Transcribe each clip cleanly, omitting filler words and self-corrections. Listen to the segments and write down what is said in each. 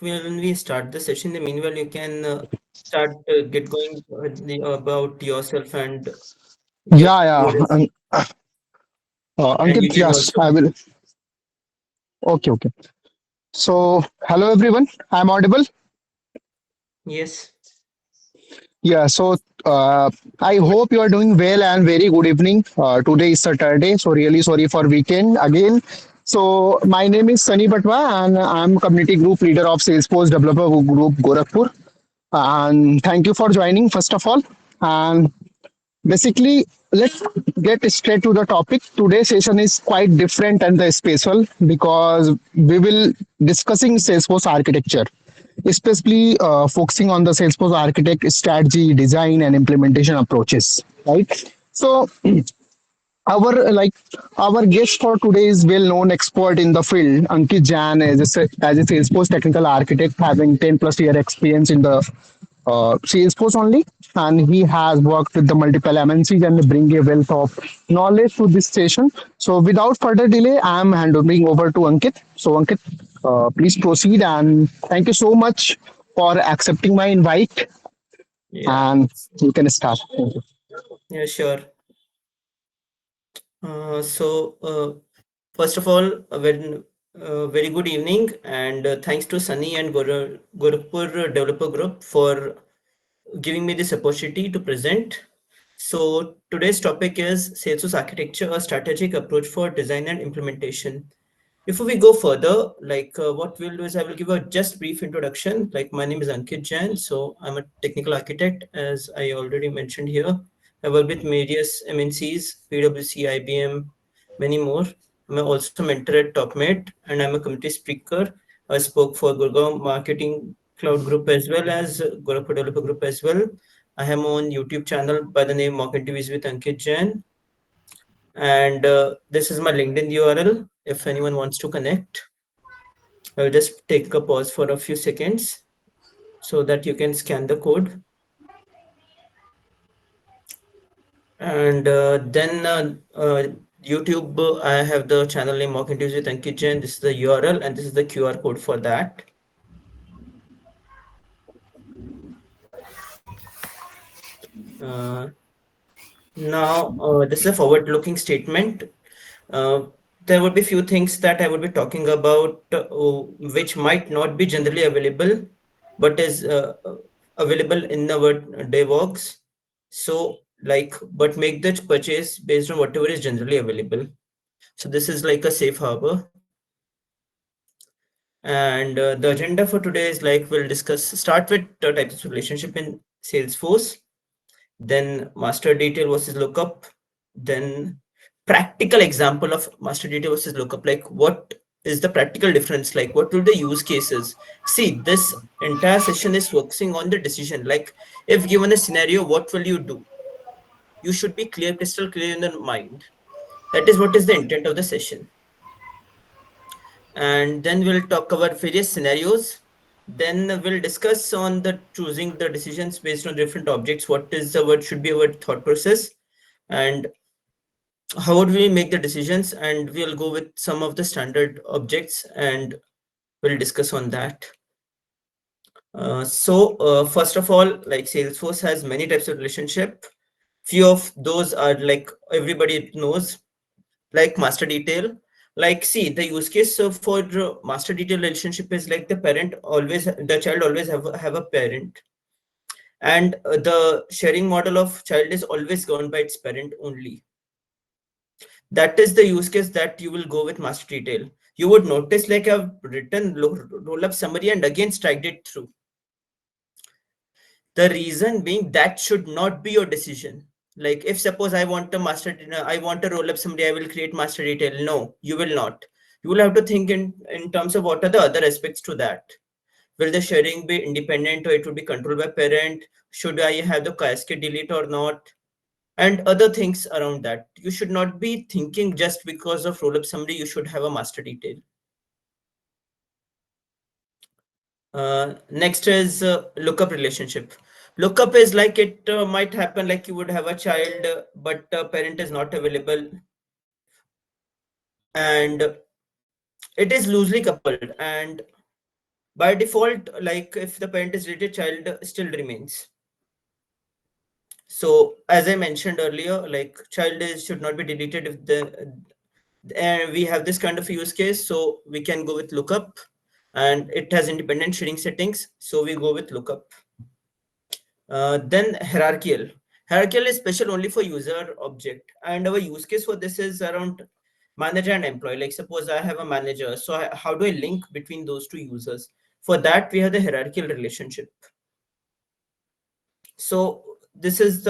when we start the session, in the meanwhile, you can start get going about yourself and your Yeah, yeah. experience, and you Ankit, can yes, also. I will. Okay, okay. So, hello everyone. I'm audible. Yes. Yeah, so I hope you are doing well and very good evening. Today is Saturday, so really sorry for weekend again. So, my name is Sunny Batwa and I'm community group leader of Salesforce Developer Group Gorakhpur. And thank you for joining, first of all. And basically, let's get straight to the topic. Today's session is quite different and the special because we will discussing Salesforce architecture, especially focusing on the Salesforce architect strategy, design, and implementation approaches. Right. So our our guest for today is well-known expert in the field, Ankit Jan, as a Salesforce technical architect, having 10+ year experience in the Salesforce only, and he has worked with the multiple MNCs and bring a wealth of knowledge to this session. So, without further delay, I am handing over to Ankit. So, Ankit, please proceed, and thank you so much for accepting my invite, Yeah. and you can start. Thank you. Yeah, sure. So, first of all, very good evening, and thanks to Sunny and Gorakhpur Developer Group for giving me this opportunity to present. So, today's topic is Salesforce Architecture, a strategic approach for design and implementation. Before we go further, what we'll do is I will give a just brief introduction. Like, my name is Ankit Jain, so I'm a technical architect, as I already mentioned here. I work with various MNCs, PwC, IBM, many more. I'm also mentor at TopMate, and I'm a community speaker. I spoke for Gurgaon Marketing Cloud Group as well as Gorakhpur Developer Group as well. I have my own YouTube channel by the name Mock Interviews with Ankit Jain, and this is my LinkedIn URL if anyone wants to connect. I'll just take a pause for a few seconds so that you can scan the code. And then YouTube, I have the channel name Mock Interviews with Ankit Jain. This is the URL and this is the QR code for that. Uh, Now, this is a forward-looking statement. Uh, there would be few things that I would be talking about which might not be generally available, but is available in our DevOps. So, but make the purchase based on whatever is generally available. So this is like a safe harbor. And the agenda for today is we'll start with the types of relationship in Salesforce, then master detail versus lookup, then practical example of master detail versus lookup, like what is the practical difference, like what will the use cases. See, this entire session is focusing on the decision, like if given a scenario, what will you do? You should be clear, crystal clear in your mind. That is what is the intent of the session. And then we'll talk about various scenarios. Then we'll discuss on the choosing the decisions based on different objects, what is the what should be our thought process, and how would we make the decisions, and we'll go with some of the standard objects and we'll discuss on that. First of all, like Salesforce has many types of relationship. Few of those are like everybody knows, like master detail. Like, see, the use case for master detail relationship is like the child always have a parent, and the sharing model of child is always governed by its parent only. That is the use case that you will go with master detail. You would notice like I've written roll up summary and again striked it through. The reason being that should not be your decision. Like if suppose I want a roll up summary, I will create master detail. No, you will not. You will have to think in terms of what are the other aspects to that. Will the sharing be independent or it will be controlled by parent? Should I have the cascade delete or not? And other things around that. You should not be thinking just because of roll up summary, you should have a master detail. Next is lookup relationship. Lookup is like it might happen like you would have a child, but parent is not available, and it is loosely coupled. And By default, like if the parent is deleted, child still remains. So as I mentioned earlier, like child is should not be deleted if the and we have this kind of use case, so we can go with lookup, and it has independent sharing settings, so we go with lookup. Then hierarchical. Hierarchical is special only for user object, and our use case for this is around manager and employee. Like suppose I have a manager, so how do I link between those two users? For that, we have the hierarchical relationship. So this is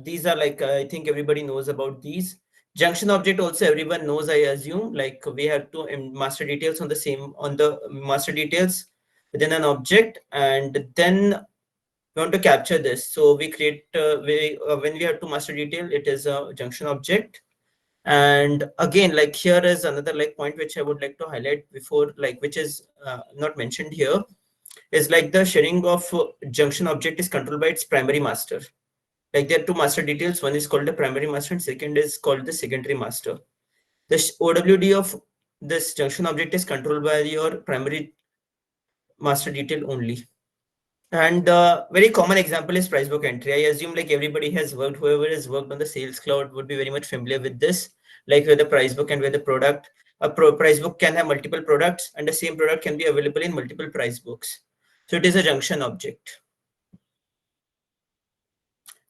these are like I think everybody knows about these. Junction object also everyone knows, I assume. Like we have to master details on the same on the master details within an object, and then we want to capture this. So we create when we have to master detail, it is a junction object. And again, like here is another like point which I would like to highlight before, like which is not mentioned here, is like the sharing of junction object is controlled by its primary master. Like there are two master details, one is called the primary master and second is called the secondary master. The OWD of this junction object is controlled by your primary master detail only. And the very common example is price book entry. I assume like everybody has worked, whoever has worked on the sales cloud would be very much familiar with this, like where the price book and where the product, price book can have multiple products and the same product can be available in multiple price books. So it is a junction object.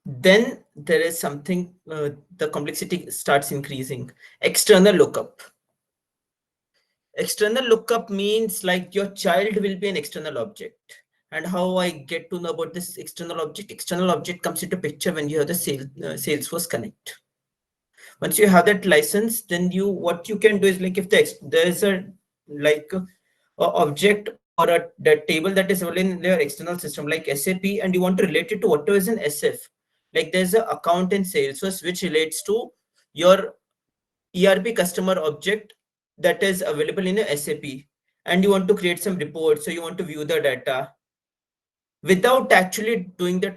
Then there is something, the complexity starts increasing. External lookup. External lookup means like your child will be an external object. And how I get to know about this external object? External object comes into picture when you have the Salesforce Connect. Once you have that license, then what you can do is like if there is a like a object or the table that is available in their external system like SAP, and you want to relate it to whatever is in SF. Like there's an account in Salesforce which relates to your ERP customer object that is available in a SAP, and you want to create some reports, so you want to view the data without actually doing the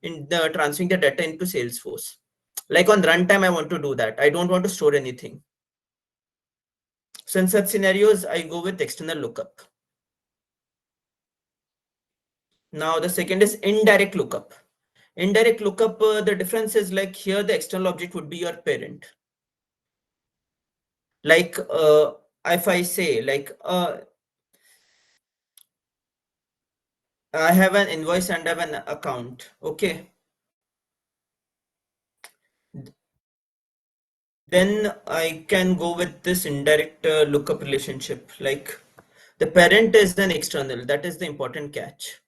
in the transferring the data into Salesforce. Like on runtime, I want to do that. I don't want to store anything. So in such scenarios, I go with external lookup. Now the second is indirect lookup. Indirect lookup, the difference is like here the external object would be your parent. Like if I say like I have an invoice and I have an account. Okay. Then I can go with this indirect lookup relationship. Like the parent is an external. That is the important catch.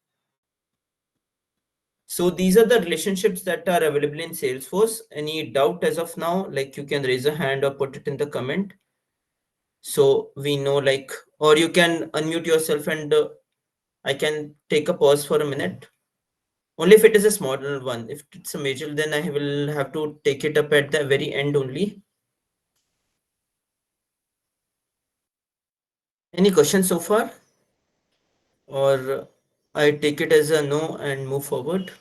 So these are the relationships that are available in Salesforce. Any doubt as of now, like you can raise a hand or put it in the comment. So we know like, or you can unmute yourself and I can take a pause for a minute. Only if it is a small one. If it's a major, then I will have to take it up at the very end only. Any questions so far? Or I take it as a no and move forward?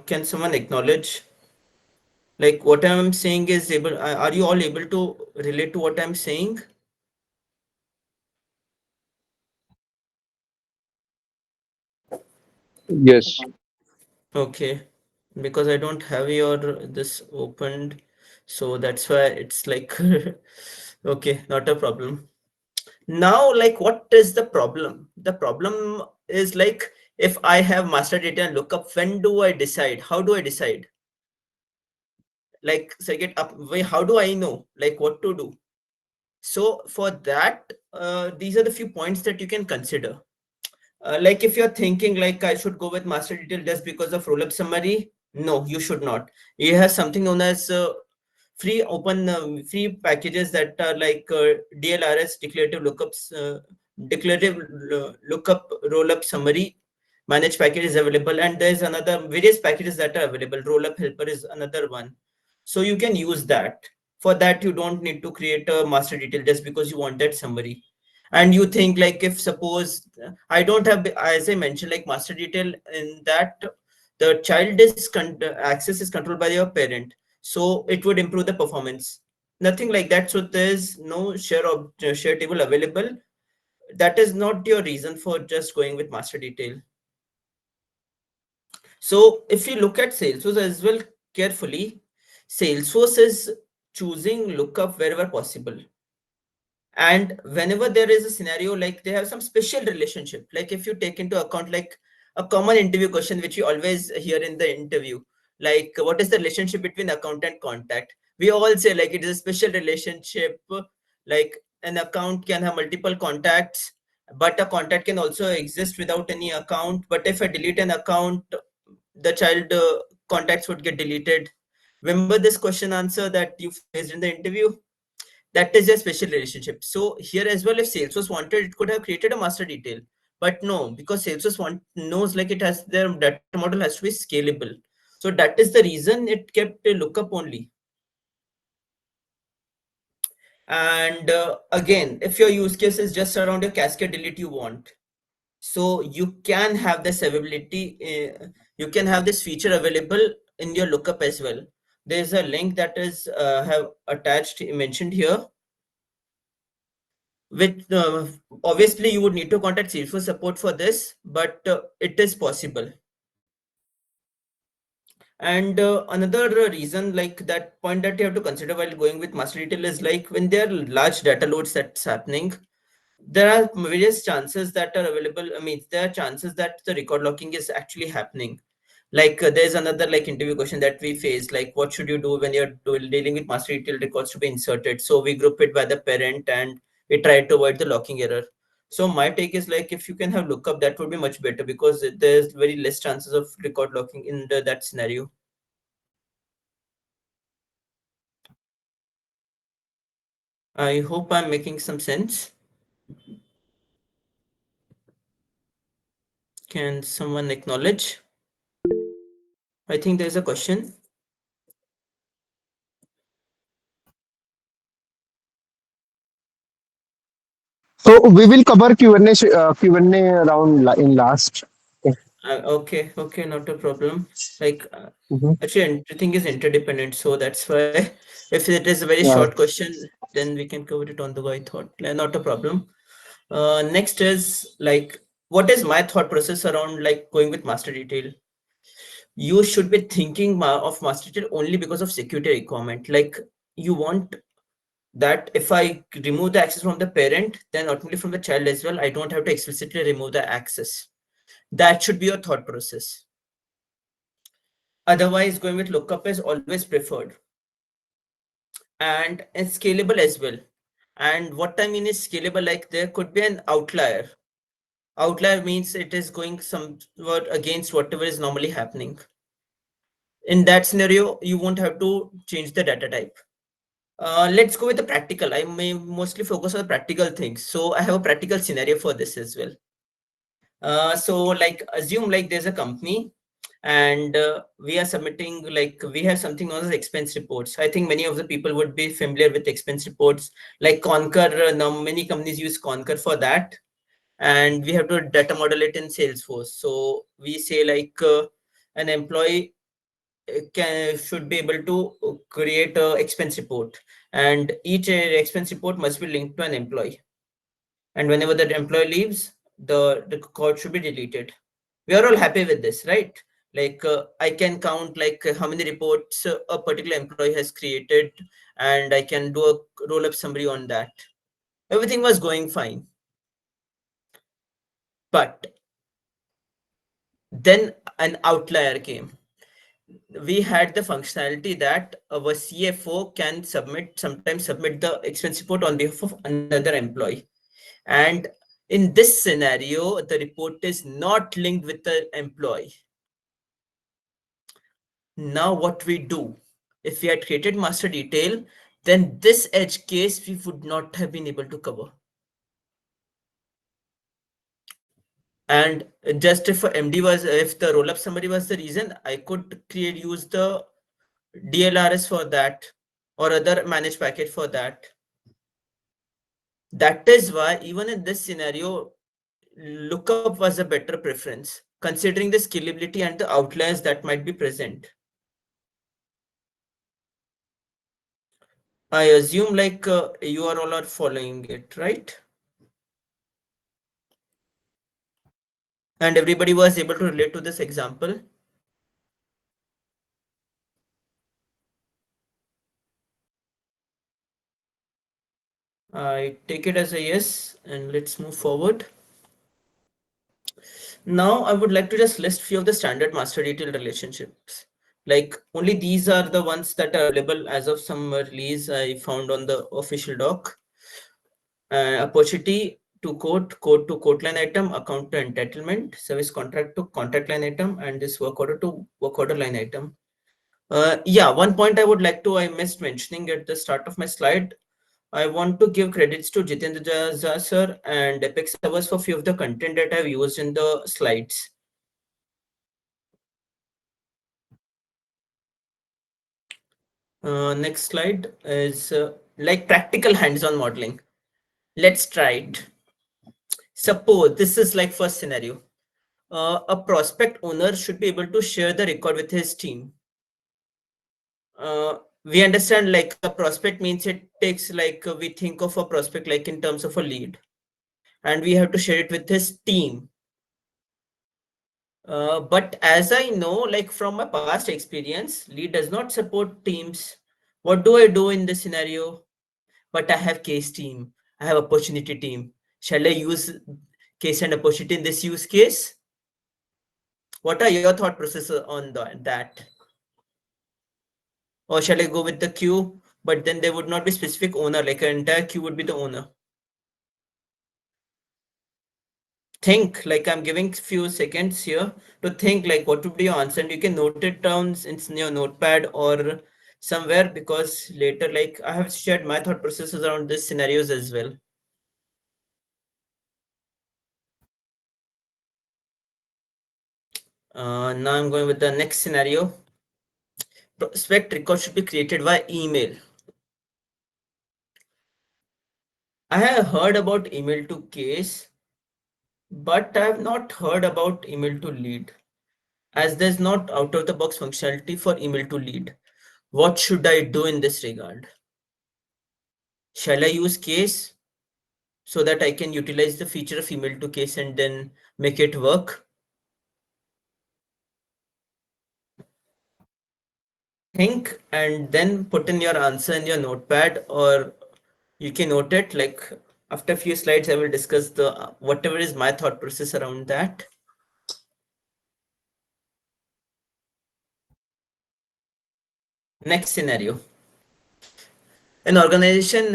Can someone acknowledge? Like what I'm saying is able, are you all able to relate to what I'm saying? Yes. Okay, because I don't have your this opened, so that's why it's like okay, not a problem. Now, like what is the problem? The problem is like if I have master data and lookup, when do I decide? How do I decide? Like say get up, how do I know like what to do? So for that, these are the few points that you can consider. Like if you're thinking like I should go with master detail just because of roll-up summary, no, you should not. You have something known as free packages that are like DLRS, declarative lookup roll-up summary managed package is available, and there's another various packages that are available. Roll-up helper is another one, so you can use that. For that, you don't need to create a master detail just because you want that summary. And you think like if suppose I don't have, as I mentioned, like master detail in that the child is access is controlled by your parent, so it would improve the performance. Nothing like that. So there's no share table available. That is not your reason for just going with master detail. So if you look at Salesforce as well carefully, Salesforce is choosing lookup wherever possible. And whenever there is a scenario, like they have some special relationship, like if you take into account like a common interview question which you always hear in the interview, like what is the relationship between account and contact, we all say like it is a special relationship. Like an account can have multiple contacts, but a contact can also exist without any account. But if I delete an account, the child contacts would get deleted. Remember this question answer that you faced in the interview? That is a special relationship. So here as well, if Salesforce wanted, it could have created a master detail, but no, because Salesforce knows like it has, their data model has to be scalable. So that is the reason it kept a lookup only. And again, if your use case is just around your cascade delete you want, so you can have this availability, you can have this feature available in your lookup as well. There's a link that is have attached mentioned here, which obviously you would need to contact Salesforce support for this, but it is possible. And another reason, like that point that you have to consider while going with master detail is like when there are large data loads that's happening, there are various chances that are available. I mean, there are chances that the record locking is actually happening. Like there's another like interview question that we face, like what should you do when you're dealing with master detail records to be inserted? So we group it by the parent and we try to avoid the locking error. So my take is like if you can have lookup, that would be much better because there's very less chances of record locking in that scenario. I hope I'm making some sense. Can someone acknowledge? I think there's a question. So we will cover Q&A round in last. Okay. Okay, not a problem. Like, Mhm. actually, everything is interdependent, so that's why if it is a very short Yeah. question, then we can cover it on the go. I thought, not a problem. Next is like, what is my thought process around like going with master detail? You should be thinking of master detail only because of security requirement. Like, you want that if I remove the access from the parent, then ultimately from the child as well, I don't have to explicitly remove the access. That should be your thought process. Otherwise, going with lookup is always preferred, and it's scalable as well. And what I mean is scalable, like there could be an outlier. Outlier means it is going somewhat against whatever is normally happening. In that scenario, you won't have to change the data type. Let's go with the practical. I may mostly focus on practical things. So I have a practical scenario for this as well. So like assume like there's a company and we are submitting, like we have something known as expense reports. I think many of the people would be familiar with expense reports, like Concur. Now many companies use Concur for that, and we have to data model it in Salesforce. So we say like an employee should be able to create a expense report, and each expense report must be linked to an employee, and whenever that employee leaves, the record should be deleted. We are all happy with this, right? Like I can count like how many reports a particular employee has created, and I can do a roll up summary on that. Everything was going fine, but then an outlier came. We had the functionality that our CFO can sometimes submit the expense report on behalf of another employee. And in this scenario, the report is not linked with the employee. Now what we do, if we had created master detail, then this edge case we would not have been able to cover. And just if MD was, if the roll up summary was the reason, I could use the DLRS for that or other managed package for that. That is why even in this scenario, lookup was a better preference, considering the scalability and the outliers that might be present. I assume like you are all are following it, right? And everybody was able to relate to this example. I take it as a yes, and let's move forward. Now I would like to just list few of the standard master detail relationships. Like only these are the ones that are available as of some release I found on the official doc. Opportunity to quote to quote line item, account to entitlement, service contract to contract line item, and this work order to work order line item. Yeah, one point I would like to, I missed mentioning at the start of my slide. I want to give credits to Jitendra Jha sir and Epic Servers for few of the content that I've used in the slides. Next slide is like practical hands-on modeling. Let's try it. Suppose this is like first scenario. A prospect owner should be able to share the record with his team. We understand like a prospect means it takes like we think of a prospect like in terms of a lead, and we have to share it with his team. But as I know, like from my past experience, lead does not support teams. What do I do in this scenario? But I have case team, I have opportunity team. Shall I use case and opportunity in this use case? What are your thought processes on that? Or shall I go with the queue? But then there would not be specific owner, like an entire queue would be the owner. Think, like I'm giving few seconds here to think like what would be your answer, and you can note it down in your notepad or somewhere, because later like I have shared my thought processes around these scenarios as well. Now I'm going with the next scenario. Prospect record should be created via email. I have heard about email to case, but I have not heard about email to lead, as there's not out of the box functionality for email to lead. What should I do in this regard? Shall I use case so that I can utilize the feature of email to case and then make it work? Think and then put in your answer in your notepad, or you can note it. Like after a few slides I will discuss the whatever is my thought process around that. Next scenario. An organization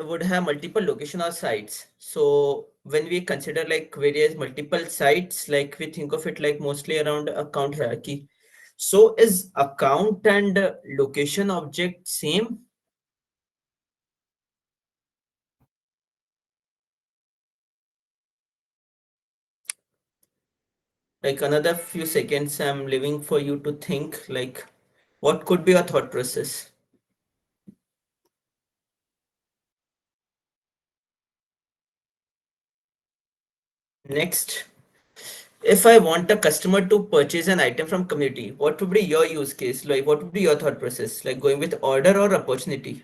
would have multiple location or sites. So when we consider like various multiple sites, like we think of it like mostly around account hierarchy. So is account and location object same? Like another few seconds I'm leaving for you to think like what could be your thought process. Next, if I want a customer to purchase an item from community, what would be your use case? Like what would be your thought process? Like going with order or opportunity?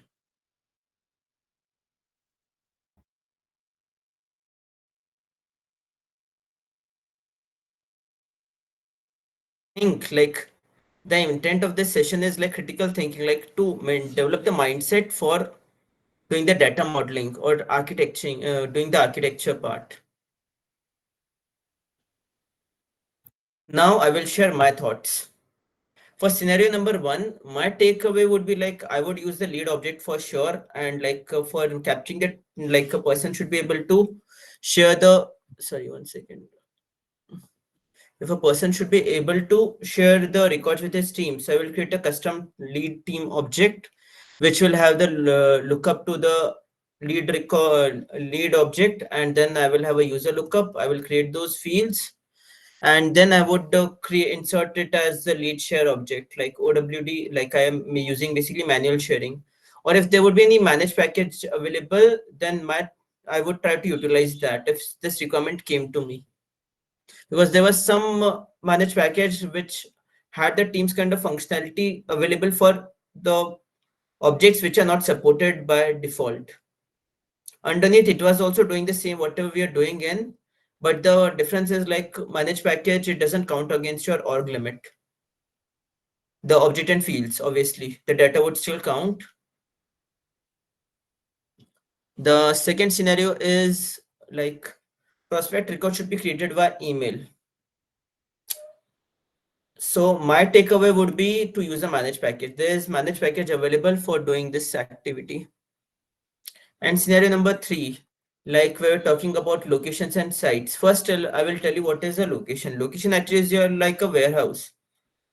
Think like the intent of this session is like critical thinking, like to develop the mindset for doing the data modeling or architecting, doing the architecture part. Now I will share my thoughts. For scenario number one, my takeaway would be like I would use the lead object for sure, and like for capturing that, like a person should be able to share the. Sorry, one second. If a person should be able to share the records with his team, so I will create a custom lead team object, which will have the lookup to the lead record lead object, and then I will have a user lookup. I will create those fields, and then I would create insert it as the lead share object, like OWD, like I am using basically manual sharing. Or if there would be any managed package available, then I would try to utilize that if this requirement came to me, because there was some managed package which had the teams kind of functionality available for the objects which are not supported by default. Underneath, it was also doing the same whatever we are doing in, but the difference is like manage package, it doesn't count against your org limit. The object and fields, obviously, the data would still count. The second scenario is like prospect record should be created via email. So my takeaway would be to use a manage package. There is manage package available for doing this activity. And scenario number three, like we're talking about locations and sites. First, I will tell you what is a location. Location actually is your like a warehouse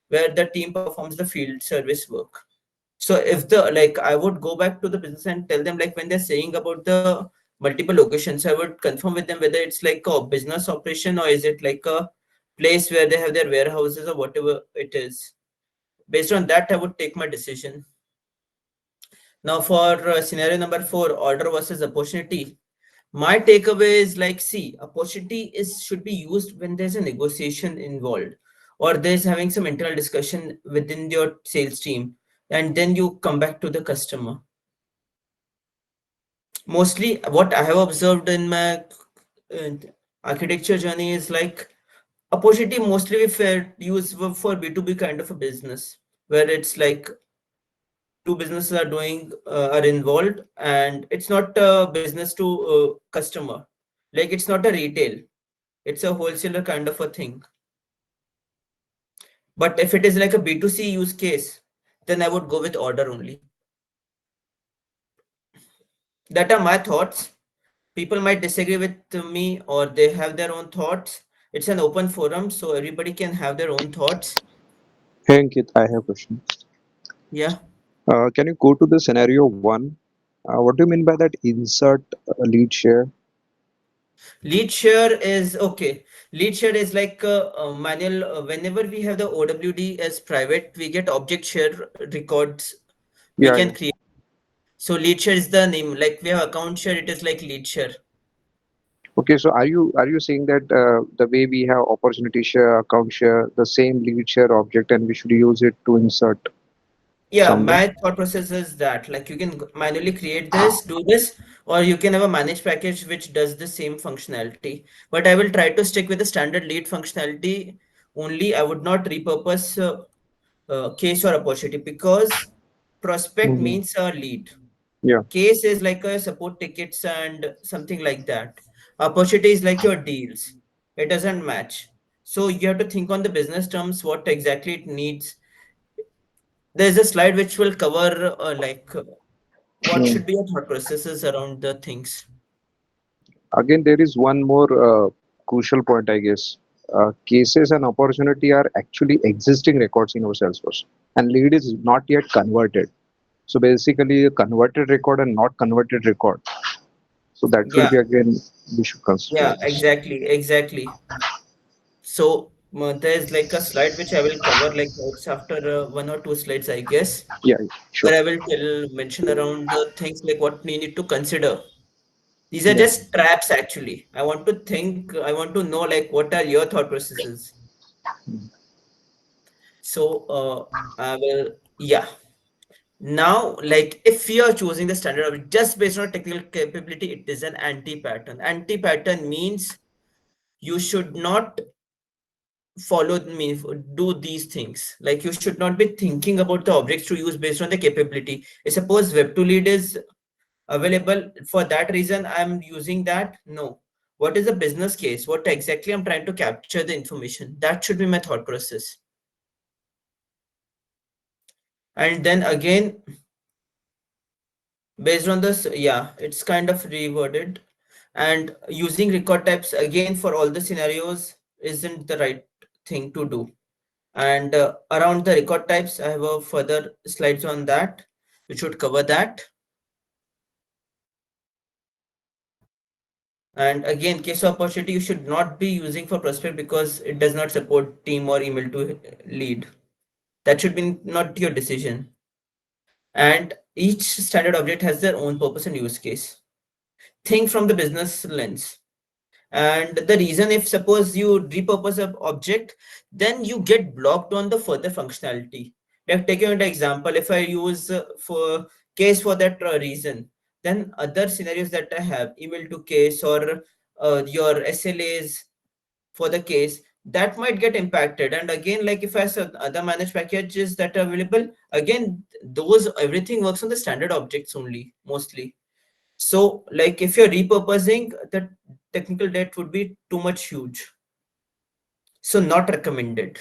where the team performs the field service work. So if the like I would go back to the business and tell them like when they're saying about the multiple locations, I would confirm with them whether it's like a business operation or is it like a place where they have their warehouses or whatever it is. Based on that, I would take my decision. Now for scenario number four, order versus opportunity. My takeaway is like, see, opportunity is should be used when there's a negotiation involved or there's having some internal discussion within your sales team, and then you come back to the customer. Mostly, what I have observed in my uh, architecture journey is like opportunity mostly we use for B2B kind of a business where it's like two businesses are doing are involved and it's not a business to customer, like it's not a retail, it's a wholesaler kind of a thing. But if it is like a B2C use case, then I would go with order only. That are my thoughts. People might disagree with me or they have their own thoughts. It's an open forum, so everybody can have their own thoughts. Hey Ankit, I have a question. Yeah. Can you go to the scenario one? What do you mean by that insert lead share? Lead share is okay. Lead share is like a manual. Whenever we have the OWD as private, we get object share records we Yeah, can yeah. create. So lead share is the name. Like we have account share, it is like lead share. Okay, so are you saying that the way we have opportunity share, account share, the same lead share object, and we should use it to insert Yeah, somewhere? my thought process is that like you can manually create this, do this, or you can have a managed package which does the same functionality. But I will try to stick with the standard lead functionality only. I would not repurpose case or opportunity because prospect Hmm. means a lead. Yeah. Case is like a support tickets and something like that. Opportunity is like your deals. It doesn't match. So you have to think on the business terms what exactly it needs. There's a slide which will cover what Mm. should be your thought processes around the things. Again, there is one more crucial point, I guess. Cases and opportunity are actually existing records in our Salesforce, and lead is not yet converted. So basically, a converted record and not converted record. So that should Yeah, be again we should consider yeah, this. exactly, exactly. So there's like a slide which I will cover, like it's after one or two slides, I guess, Yeah, yeah, sure. where I will mention around the things like what we need to consider. These are Yeah. just traps actually. I want to think, I want to know like what are your thought processes. So I will, yeah. Now, like if you are choosing the standard object just based on technical capability, it is an anti-pattern. Anti-pattern means you should not follow me, do these things. Like you should not be thinking about the objects to use based on the capability. Suppose Web2 lead is available for that reason, I'm using that. No. What is the business case? What exactly I'm trying to capture the information? That should be my thought process. And then again, based on this, yeah, it's kind of reworded. And using record types again for all the scenarios isn't the right thing to do. And around the record types, I have a further slides on that, which would cover that. And again, case of opportunity, you should not be using for prospect because it does not support team or email to lead. That should be not your decision. And each standard object has their own purpose and use case. Think from the business lens. And the reason, if suppose you repurpose an object, then you get blocked on the further functionality. Like taking an example, if I use for case for that reason, then other scenarios that I have, email to case or your SLAs for the case, that might get impacted. And again, like if I said other managed packages that are available, again, those everything works on the standard objects only mostly. So like if you're repurposing, the technical debt would be too much huge. So not recommended.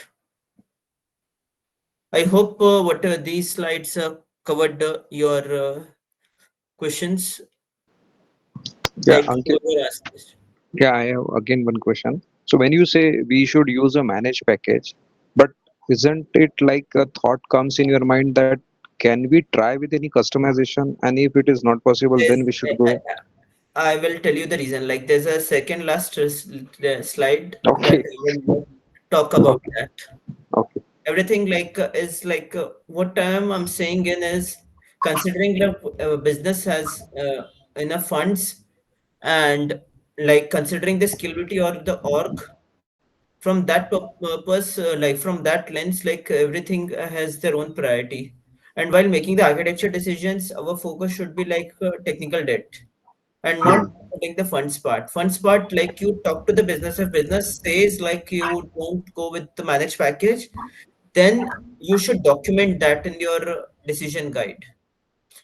I hope what these slides covered your questions, Yeah, like Ankit. whoever asked this. Yeah, I have again one question. So when you say we should use a managed package, but isn't it like a thought comes in your mind that can we try with any customization? And if it is not possible, There's, then we should go. I will tell you the reason. Like there's a second last slide that Okay, I will talk about okay, that. okay. Everything like is like what I'm saying in is considering the business has enough funds, and like considering the scalability or the org, from that purpose, like from that lens, like everything has their own priority. And while making the architecture decisions, our focus should be like technical debt and not putting the funds part. Funds part, like you talk to the business. If business says like you don't go with the managed package, then you should document that in your decision guide.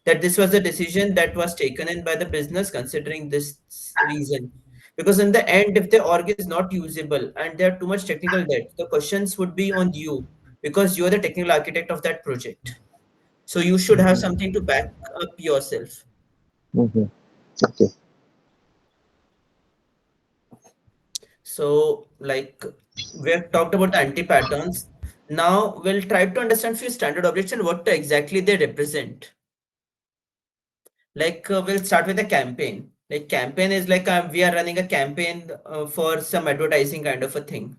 That this was a decision that was taken in by the business considering this reason. Because in the end, if the org is not usable and there are too much technical debt, the questions would be on you because you're the technical architect of that project. So you should have something to back up yourself. Hmm. Okay. So, like we have talked about the anti-patterns. Now we'll try to understand few standard objects and what exactly they represent. Like we'll start with a campaign. Like campaign is like we are running a campaign for some advertising kind of a thing.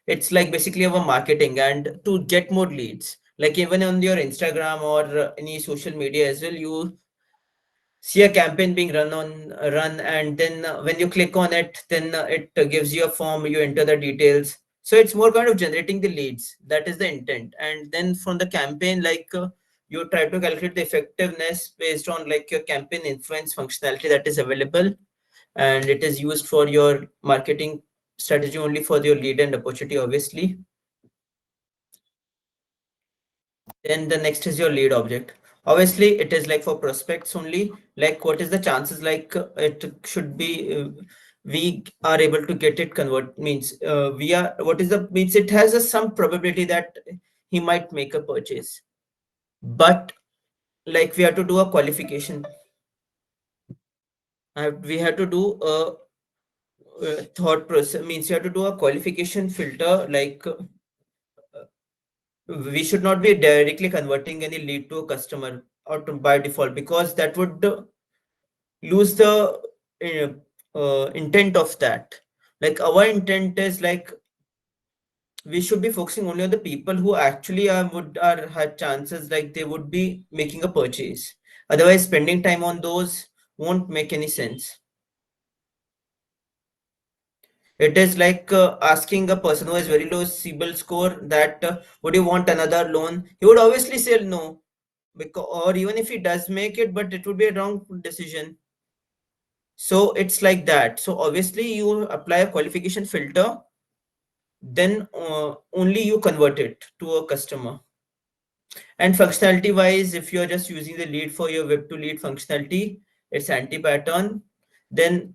It's like basically our marketing and to get more leads. Like even on your Instagram or any social media as well, you see a campaign being run, and then when you click on it, then it gives you a form, you enter the details. So it's more kind of generating the leads, that is the intent. And then from the campaign, like you try to calculate the effectiveness based on like your campaign influence functionality that is available, and it is used for your marketing strategy only for your lead and opportunity obviously. Then the next is your lead object. Obviously, it is like for prospects only. Like, what is the chances? Like, it should be we are able to get it convert. Means we are. What is the means? It has a some probability that he might make a purchase. But like we have to do a qualification. We have to do a, thought process. Means you have to do a qualification filter. Like we should not be directly converting any lead to a customer or by default, because that would lose the intent of that. Like our intent is like we should be focusing only on the people who actually would are had chances like they would be making a purchase. Otherwise, spending time on those won't make any sense. It is like asking a person who has very low CIBIL score that would you want another loan? He would obviously say no, because or even if he does make it, but it would be a wrong decision. So it's like that. So obviously you apply a qualification filter, then only you convert it to a customer. And functionality wise, if you're just using the lead for your web to lead functionality, it's anti-pattern. Then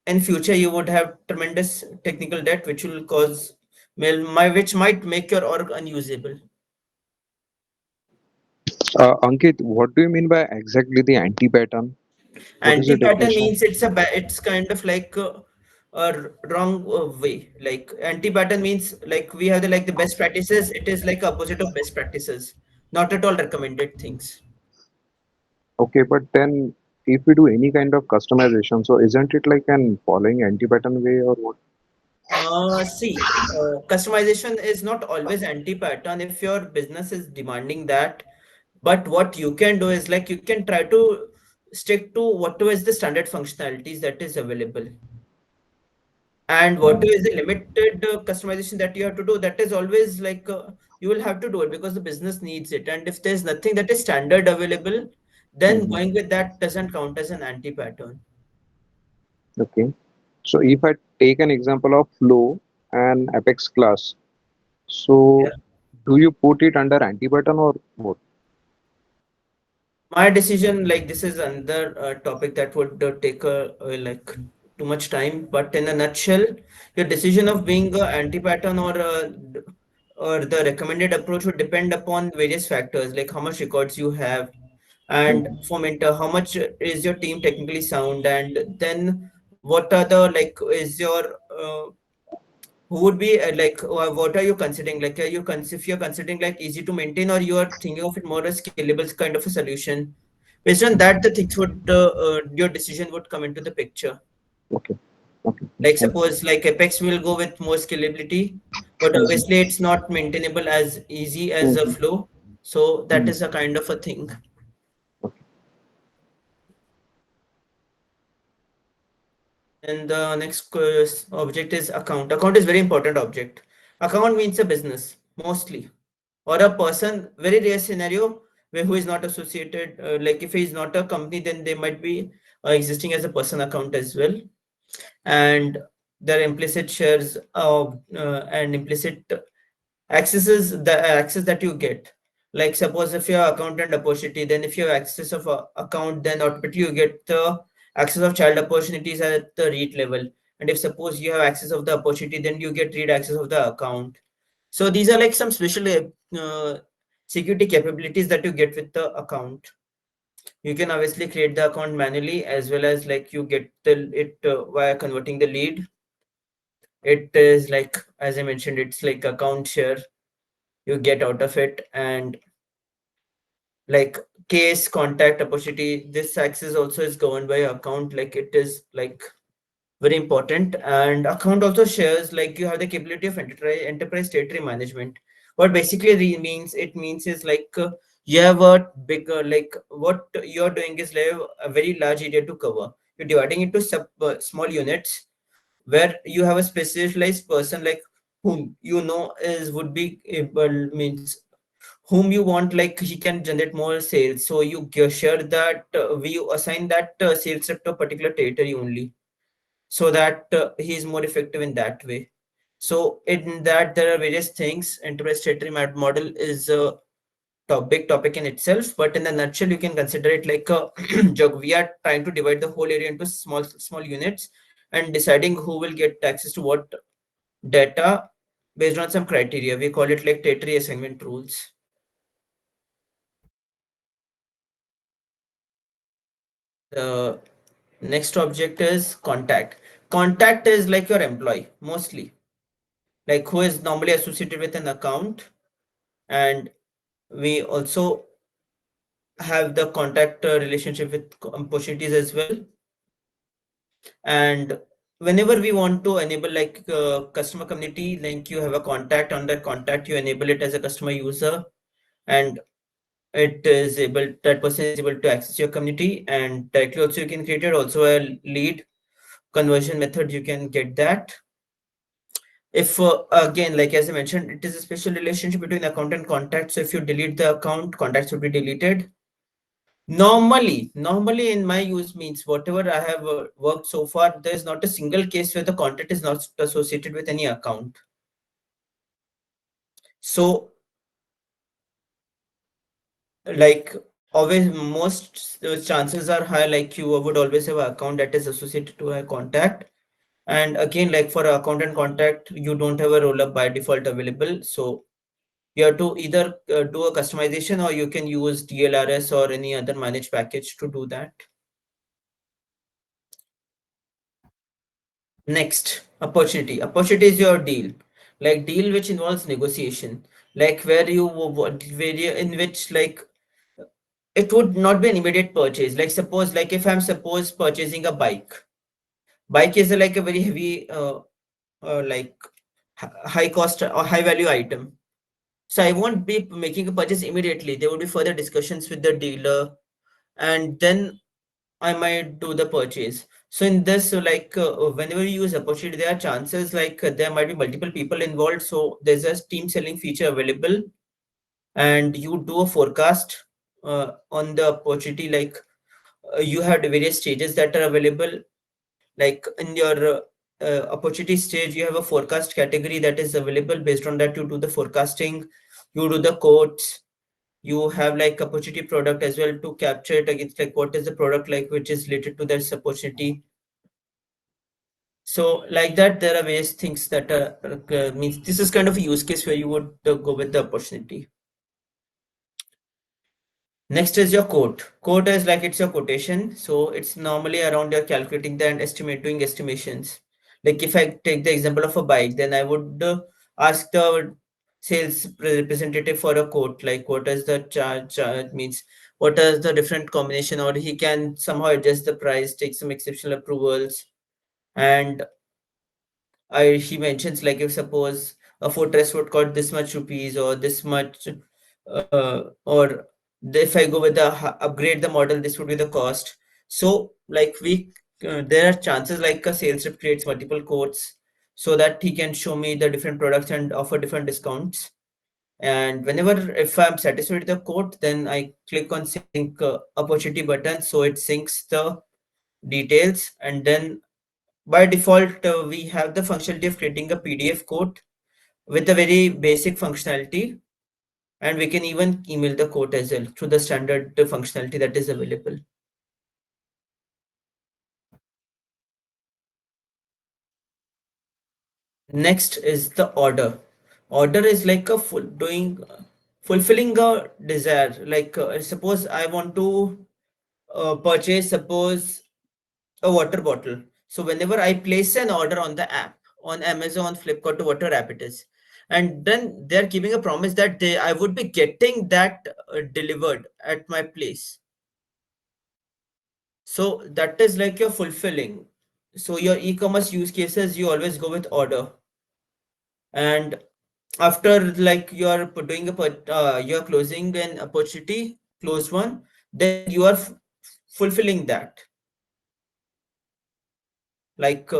in future you would have tremendous technical debt, which will cause which might make your org unusable. Ankit, what do you mean by exactly the anti-pattern? What is the Anti-pattern definition? means it's kind of like wrong way. Like anti-pattern means like we have the like the best practices. It is like opposite of best practices. Not at all recommended things. Okay, but then if we do any kind of customization, so isn't it like an following anti-pattern way or what? See, customization is not always anti-pattern if your business is demanding that. But what you can do is like you can try to stick to whatever is the standard functionalities that is available. And whatever is the limited customization that you have to do, that is always like you will have to do it because the business needs it. And if there's nothing that is standard available, then Mhm. going with that doesn't count as an anti-pattern. Okay. So if I take an example of flow and Apex class, so do you put it under anti-pattern or what? My decision, like this is another topic that would take like too much time, but in a nutshell, your decision of being a anti-pattern or the recommended approach would depend upon various factors like how much records you have, and Mhm. for mentor how much is your team technically sound, and then what are the like is your who would be like what are you considering, like are you if you're considering like easy to maintain, or you are thinking of it more as scalable kind of a solution. Based on that, the things would your decision would come into the picture. Okay. Okay. Like Okay. suppose like Apex will go with more scalability, but Mhm. obviously it's not maintainable as easy as a Mhm. flow. So that Mhm. is a kind of a thing. Okay. And the next object is account. Account is very important object. Account means a business mostly, or a person. Very rare scenario where who is not associated. Like if he is not a company, then they might be existing as a person account as well. And their implicit shares and implicit accesses the access that you get. Like suppose if you're accountant opportunity, then if you have access of a account, then automatically you get the access of child opportunities at the read level. And if suppose you have access of the opportunity, then you get read access of the account. So these are like some special security capabilities that you get with the account. You can obviously create the account manually, as well as like you get the it via converting the lead. It is like, as I mentioned, it's like account share you get out of it. And like case contact opportunity, this access also is governed by account, like it is like very important. And account also shares like you have the capability of enterprise territory management. What basically means, it means is like you have a bigger, like what you're doing is like a very large area to cover. You're dividing into small units where you have a specialized person like whom you know is would be able, means whom you want, like he can generate more sales, so you share that we assign that sales rep to a particular territory only, so that he is more effective in that way. So in that there are various things. Enterprise territory model is a big topic in itself, but in a nutshell you can consider it like a we are trying to divide the whole area into small units and deciding who will get access to what data based on some criteria. We call it like territory assignment rules. The next object is contact. Contact is like your employee mostly, like who is normally associated with an account. And we also have the contact relationship with opportunities as well. And whenever we want to enable like customer community, like you have a contact, on that contact you enable it as a customer user, and it is able, that person is able to access your community. And directly also you can create it, also a lead conversion method you can get that. If again, like as I mentioned, it is a special relationship between account and contact, so if you delete the account, contacts will be deleted. Normally in my use means whatever I have worked so far, there is not a single case where the contact is not associated with any account. So like always, most chances are high, like you would always have an account that is associated to a contact. And again, like for account and contact, you don't have a roll up by default available, so you have to either do a customization, or you can use DLRS or any other managed package to do that. Next, opportunity. Opportunity is your deal, like deal which involves negotiation, like where you where you, in which like it would not be an immediate purchase. Like suppose, like if I'm suppose purchasing a bike is like a very heavy like high cost or high value item. So I won't be making a purchase immediately. There would be further discussions with the dealer, and then I might do the purchase. So in this, whenever you use opportunity, there are chances there might be multiple people involved. So there's a team selling feature available, and you do a forecast on the opportunity. You have the various stages that are available. Like in your opportunity stage, you have a forecast category that is available. Based on that, you do the forecasting, you do the quotes. You have like opportunity product as well to capture it against like what is the product like which is related to this opportunity. So like that, there are various things that means this is kind of a use case where you would go with the opportunity. Next is your quote. Quote is like it's your quotation. So it's normally around your calculating the and doing estimations. Like if I take the example of a bike, then I would ask the sales representative for a quote. Like what is the charge means, what is the different combination, or he can somehow adjust the price, take some exceptional approvals. And he mentions like if suppose a footrest would cost this much rupees or this much, or if I go with the upgrade the model, this would be the cost. So like there are chances like a sales rep creates multiple quotes so that he can show me the different products and offer different discounts. And whenever if I'm satisfied with the quote, then I click on sync opportunity button, so it syncs the details. And then by default, we have the functionality of creating a PDF quote with a very basic functionality, and we can even email the quote as well through the standard functionality that is available. Next is the order. Order is like a fulfilling a desire. Suppose I want to purchase, suppose, a water bottle. So whenever I place an order on the app, on Amazon, Flipkart, or whatever app it is, and then they're giving a promise that I would be getting that delivered at my place. So that is like you're fulfilling. So your e-commerce use cases, you always go with order. And after like you're closing an opportunity, close one, then you are fulfilling that. Like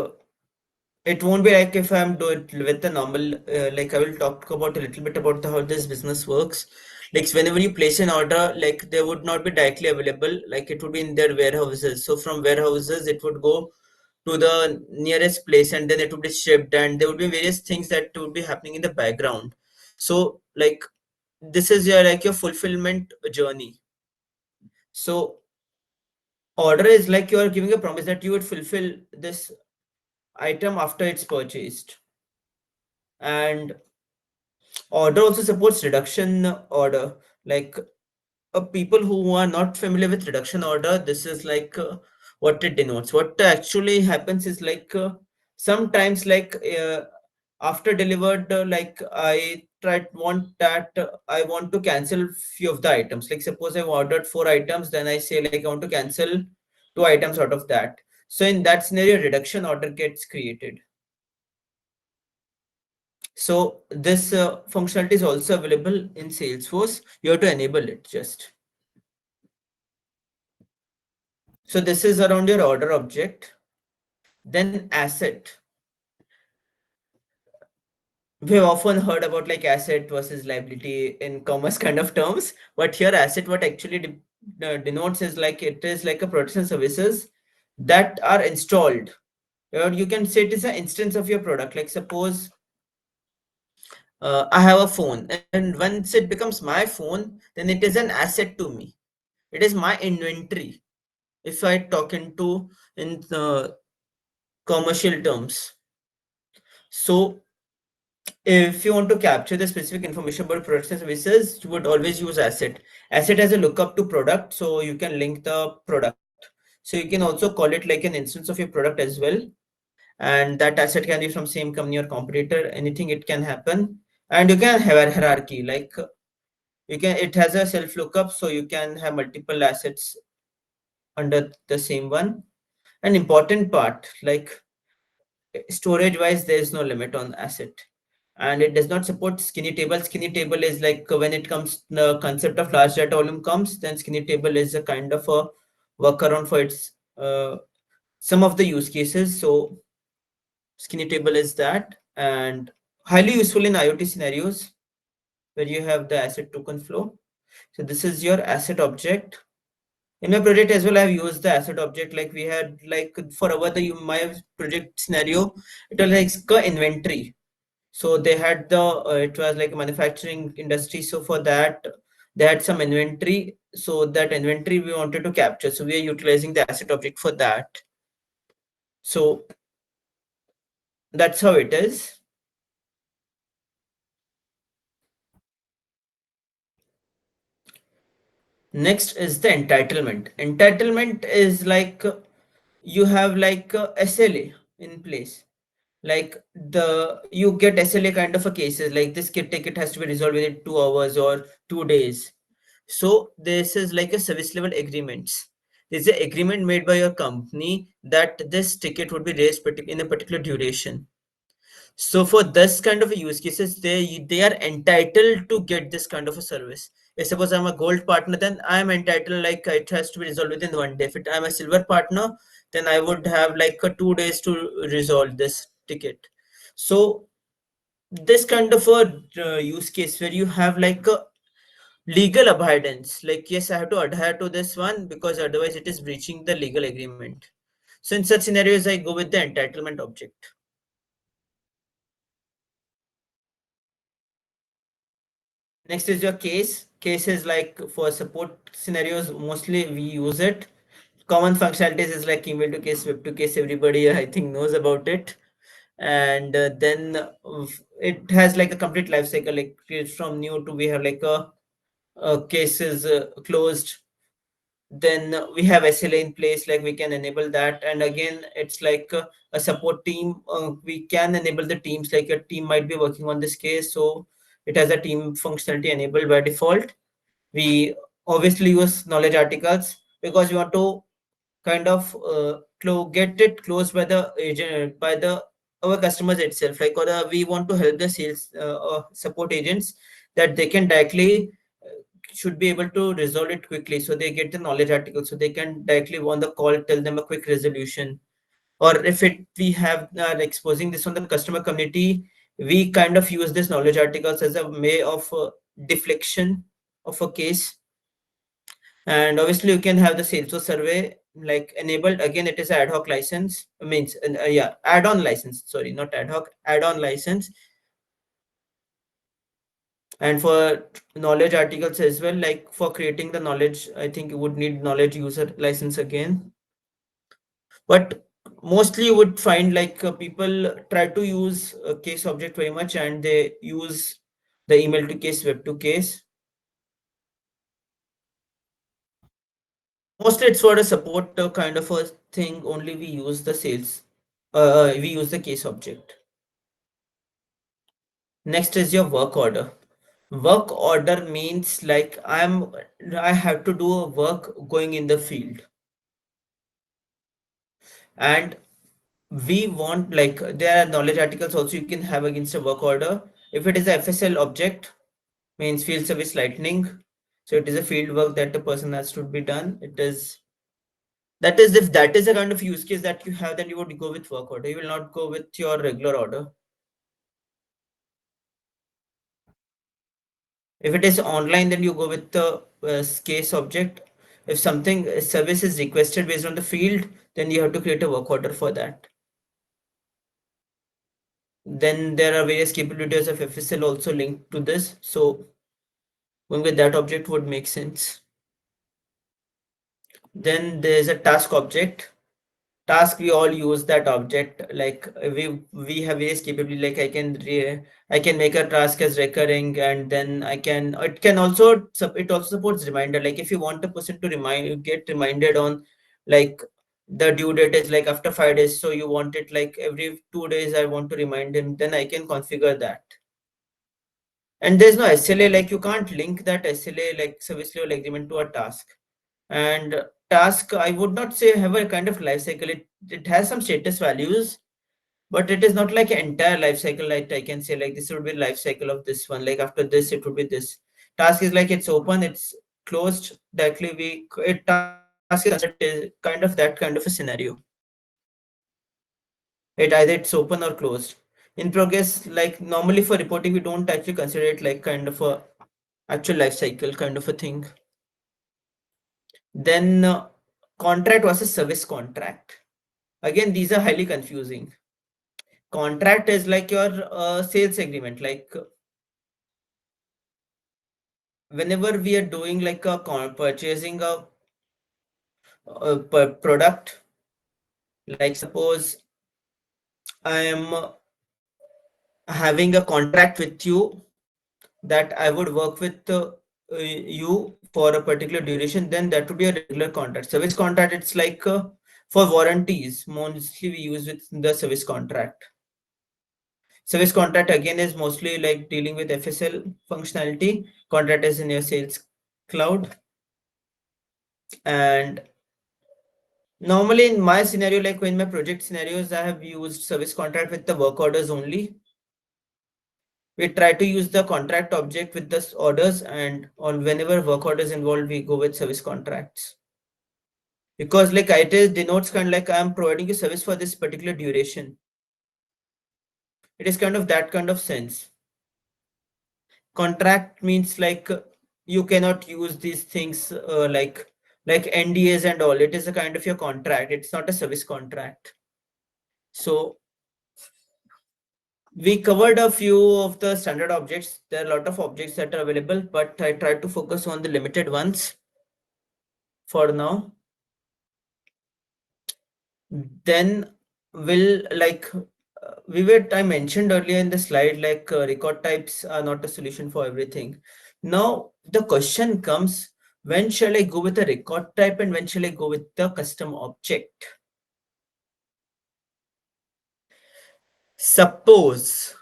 it won't be like if I'm doing it with the normal, like I will talk about a little bit about how this business works. Like whenever you place an order, like they would not be directly available, like it would be in their warehouses. So from warehouses, it would go to the nearest place and then it would be shipped, and there would be various things that would be happening in the background. So like this is your fulfillment journey. So order is like you are giving a promise that you would fulfill this item after it's purchased. And order also supports reduction order. Like people who are not familiar with reduction order, this is like what it denotes. What actually happens is sometimes after delivered, I want to cancel few of the items. Like suppose I've ordered 4 items, then I say like I want to cancel 2 items out of that. So in that scenario, reduction order gets created. So this functionality is also available in Salesforce. You have to enable it just. So this is around your order object. Then asset. We've often heard about like asset versus liability in commerce kind of terms, but here asset what actually denotes is like it is like a protection services that are installed. Or you can say it is an instance of your product. Like suppose I have a phone, and once it becomes my phone, then it is an asset to me. It is my inventory. If I talk into in commercial terms. So if you want to capture the specific information about products and services, you would always use asset. Asset as a lookup to product, so you can link the product. So you can also call it like an instance of your product as well. And that asset can be from same company or competitor, anything it can happen. And you can have a hierarchy, like it has a self lookup, so you can have multiple assets under the same one. An important part, like storage wise, there is no limit on asset, and it does not support skinny table. Skinny table is like when it comes the concept of large data volume comes, then skinny table is a kind of a workaround for its some of the use cases. So skinny table is that, and highly useful in IoT scenarios where you have the asset token flow. So this is your asset object. In my project as well, I've used the asset object. Like we had like for our the my project scenario, it was like a inventory. So they had the it was like a manufacturing industry. So for that, they had some inventory. So that inventory we wanted to capture. So we are utilizing the asset object for that. So that's how it is. Next is the entitlement. Entitlement is like you have like a SLA in place. Like you get SLA kind of a cases like this ticket has to be resolved within 2 hours or 2 days. So this is like a service level agreements. There's an agreement made by your company that this ticket would be raised in a particular duration. So for this kind of a use cases, they are entitled to get this kind of a service. If suppose I'm a gold partner, then I'm entitled like it has to be resolved within 1 day. If I'm a silver partner, then I would have like 2 days to resolve this ticket. So this kind of a use case where you have like a legal abidance, like yes, I have to adhere to this one because otherwise it is breaching the legal agreement. So in such scenarios, I go with the entitlement object. Next is your case. Case is like for support scenarios, mostly we use it. Common functionalities is like email to case, web to case. Everybody I think knows about it. And then it has like a complete life cycle. Like from new to we have like a case is closed. Then we have SLA in place, like we can enable that. And again, it's like a support team. We can enable the teams, like a team might be working on this case. So it has a team functionality enabled by default. We obviously use knowledge articles because we want to kind of get it closed by the agent, by the our customers itself. Like or we want to help the sales support agents that they can directly should be able to resolve it quickly. So they get the knowledge article, so they can directly on the call tell them a quick resolution. Or if it we have exposing this on the customer community, we kind of use this knowledge articles as a way of deflection of a case. And obviously you can have the Salesforce survey like enabled. Again, it is ad hoc license, means yeah, add-on license, sorry, not ad hoc, add-on license. And for knowledge articles as well, like for creating the knowledge, I think you would need knowledge user license again. But mostly you would find like people try to use a case object very much, and they use the email to case, web to case. Mostly it's for a support kind of a thing. Only we use the sales. We use the case object. Next is your work order. Work order means like I have to do a work going in the field, and we want like there are knowledge articles also you can have against a work order. If it is a FSL object, means field service lightning. So it is a field work that the person has to be done. It is that is if that is a kind of use case that you have, then you would go with work order. You will not go with your regular order. If it is online, then you go with the case object. If something service is requested based on the field, then you have to create a work order for that. Then there are various capabilities of FSL also linked to this. So going with that object would make sense. Then there's a task object. Task, we all use that object. Like we have various capability. Like I can make a task as recurring, and then it can also it also supports reminder. Like if you want a person to get reminded on like the due date is like after 5 days, so you want it like every 2 days I want to remind him, then I can configure that. And there's no SLA, like you can't link that SLA like service level agreement to a task. And task, I would not say have a kind of life cycle. It has some status values, but it is not like an entire life cycle. Like I can say like this would be life cycle of this one. Like after this, it would be this. Task is like it's open, it's closed. Directly task is considered kind of that kind of a scenario. It either it's open or closed. In progress, like normally for reporting, we don't actually consider it like kind of a actual life cycle kind of a thing. Then contract versus service contract. Again, these are highly confusing. Contract is like your sales agreement. Like whenever we are doing like a purchasing a product, like suppose I am having a contract with you that I would work with you for a particular duration, then that would be a regular contract. Service contract, it's like for warranties, mostly we use with the service contract. Service contract again is mostly like dealing with FSL functionality. Contract is in your sales cloud. And normally in my scenario, like in my project scenarios, I have used service contract with the work orders only. We try to use the contract object with the orders, and on whenever work orders involved, we go with service contracts. Because like it is denotes kind of like I'm providing you service for this particular duration. It is kind of that kind of sense. Contract means like you cannot use these things like NDAs and all. It is a kind of your contract. It's not a service contract. So we covered a few of the standard objects. There are a lot of objects that are available, but I tried to focus on the limited ones for now. Then will like I mentioned earlier in the slide, like record types are not a solution for everything. Now the question comes, when shall I go with a record type and when shall I go with the custom object? Suppose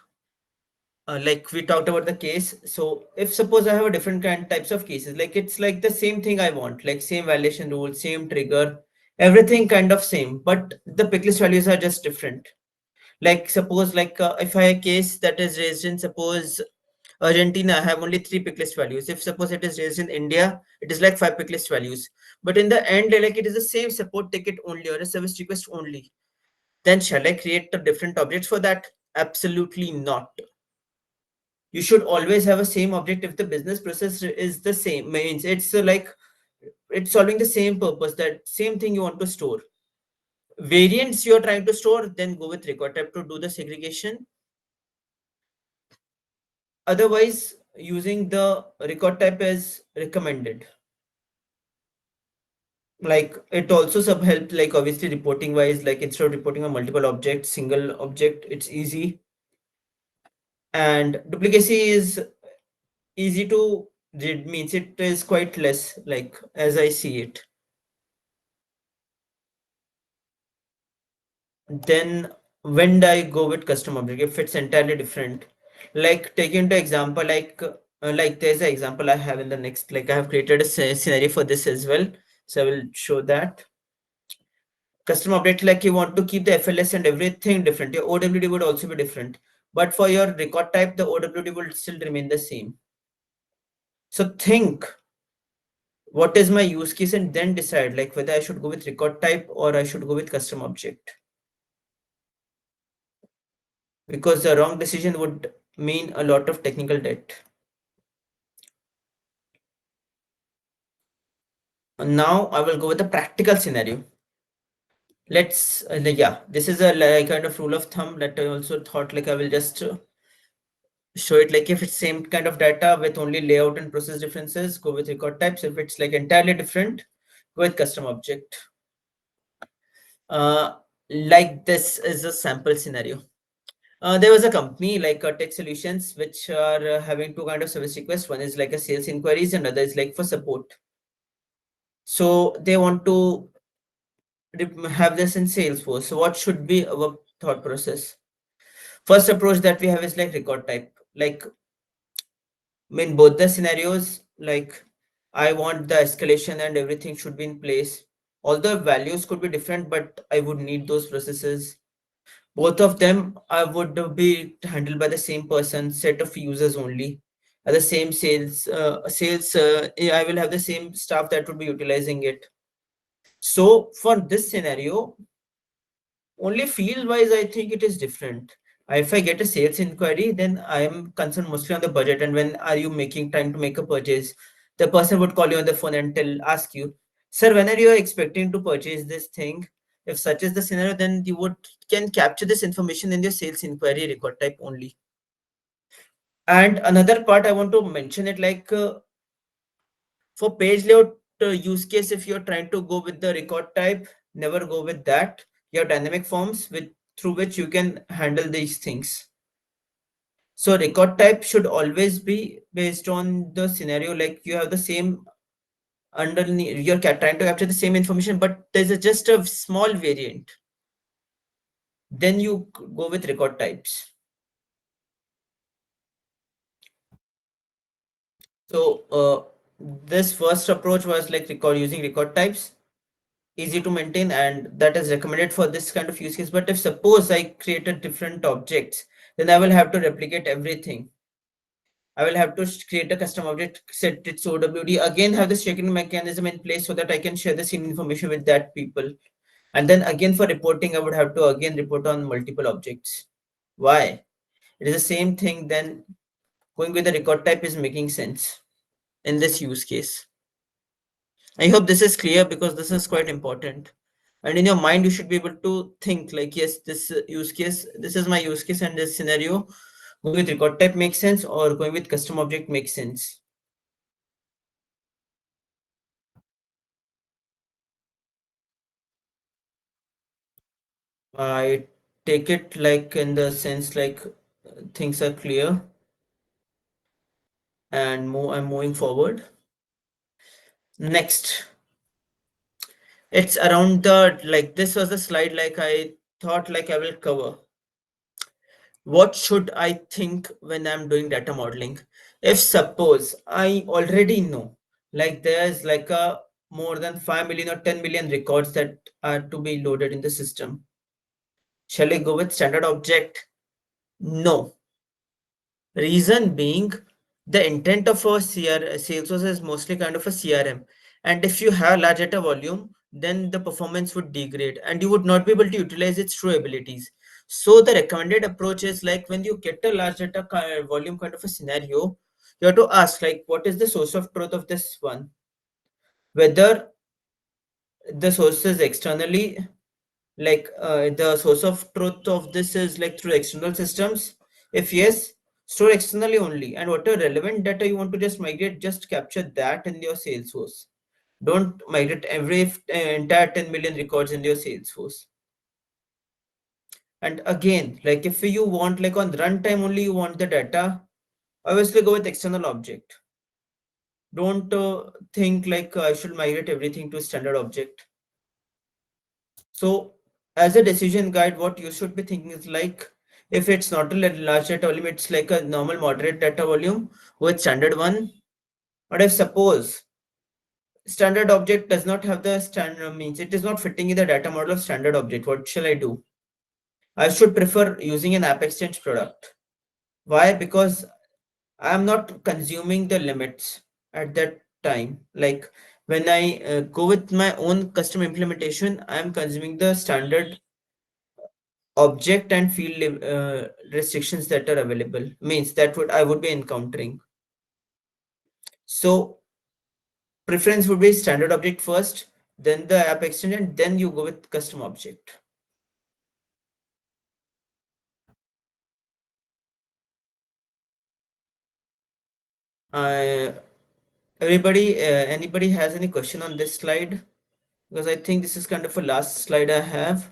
like we talked about the case. So if suppose I have a different kind types of cases, like it's like the same thing I want, like same validation rule, same trigger, everything kind of same, but the picklist values are just different. Like suppose like if I have a case that is raised in suppose Argentina, I have only 3 picklist values. If suppose it is raised in India, it is like 5 picklist values. But in the end, like it is the same support ticket only or a service request only. Then shall I create a different object for that? Absolutely not. You should always have a same object if the business process is the same. Means it's like it's solving the same purpose, that same thing you want to store. Variants you're trying to store, then go with record type to do the segregation. Otherwise, using the record type is recommended. Like it also sub help, like obviously reporting wise, like instead of reporting on multiple objects, single object, it's easy. And duplicacy is easy to read, means it is quite less, like as I see it. Then when do I go with custom object if it's entirely different? Like taking into example, like there's an example I have in the next, like I have created a scenario for this as well, so I will show that. Custom object, like you want to keep the FLS and everything different, your OWD would also be different, but for your record type the OWD will still remain the same. So think what is my use case and then decide like whether I should go with record type or I should go with custom object, because the wrong decision would mean a lot of technical debt. Now I will go with a practical scenario. Let's yeah, this is a like, kind of rule of thumb that I also thought like I will just show it. Like if it's same kind of data with only layout and process differences, go with record types. If it's like entirely different, go with custom object. uh like this is a sample scenario. There was a company like Tech Solutions, which are having two kind of service requests. One is like a sales inquiries and other is like for support. So they want to have this in Salesforce. So what should be our thought process? First approach that we have is like record type. Like in both the scenarios, like I want the escalation and everything should be in place. Although values could be different, but I would need those processes. Both of them I would be handled by the same person, set of users only. The same I will have the same staff that would be utilizing it. So for this scenario, Only field wise, I think it is different. If I get a sales inquiry, then I am concerned mostly on the budget and when are you making time to make a purchase. The person would call you on the phone and ask you, sir, when are you expecting to purchase this thing? If such is the scenario, then you would can capture this information in your sales inquiry record type only. And another part I want to mention it, like for page layout use case, if you're trying to go with the record type, never go with that. You have dynamic forms with through which you can handle these things. So record type should always be based on the scenario, like you have the same underneath, you're trying to capture the same information, but there's just a small variant. Then you go with record types. So this first approach was like record using record types, easy to maintain, and that is recommended for this kind of use case. But if suppose I created different objects, then I will have to replicate everything. I will have to create a custom object, set its OWD, again have this checking mechanism in place so that I can share the same information with that people. And then again for reporting, I would have to again report on multiple objects. Why? It is the same thing. Then going with the record type is making sense in this use case. I hope this is clear because this is quite important. And in your mind, you should be able to think like, yes, this use case, this is my use case, and this scenario, going with record type makes sense, or going with custom object makes sense. I take it like in the sense like things are clear and I'm moving forward. Next, it's around the like this was the slide like I thought like I will cover. What should I think when I'm doing data modeling? If suppose I already know like there's like a more than 5 million or 10 million records that are to be loaded in the system. Shall I go with standard object? No. Reason being, the intent of a Salesforce is mostly kind of a CRM. And if you have large data volume, then the performance would degrade and you would not be able to utilize its true abilities. So the recommended approach is like when you get a large data volume kind of a scenario, you have to ask like, what is the source of truth of this one? Whether the source is externally, like the source of truth of this is like through external systems. If yes, store externally only, and whatever relevant data you want to just migrate, just capture that in your Salesforce. Don't migrate every entire 10 million records in your Salesforce. And again, like if you want like on runtime only you want the data, obviously go with external object. Don't think like I should migrate everything to standard object. So as a decision guide, what you should be thinking is like, if it's not a large data volume, it's like a normal moderate data volume with standard one. But if suppose standard object does not have the standard, means it is not fitting in the data model of standard object, what shall I do? I should prefer using an app exchange product. Why? Because I am not consuming the limits at that time. Like when I go with my own custom implementation, I am consuming the standard object and field restrictions that are available, means that would I would be encountering. So preference would be standard object first, then the app extension, then you go with custom object. uh, Everybody, anybody has any question on this slide? Because I think this is kind of a last slide I have.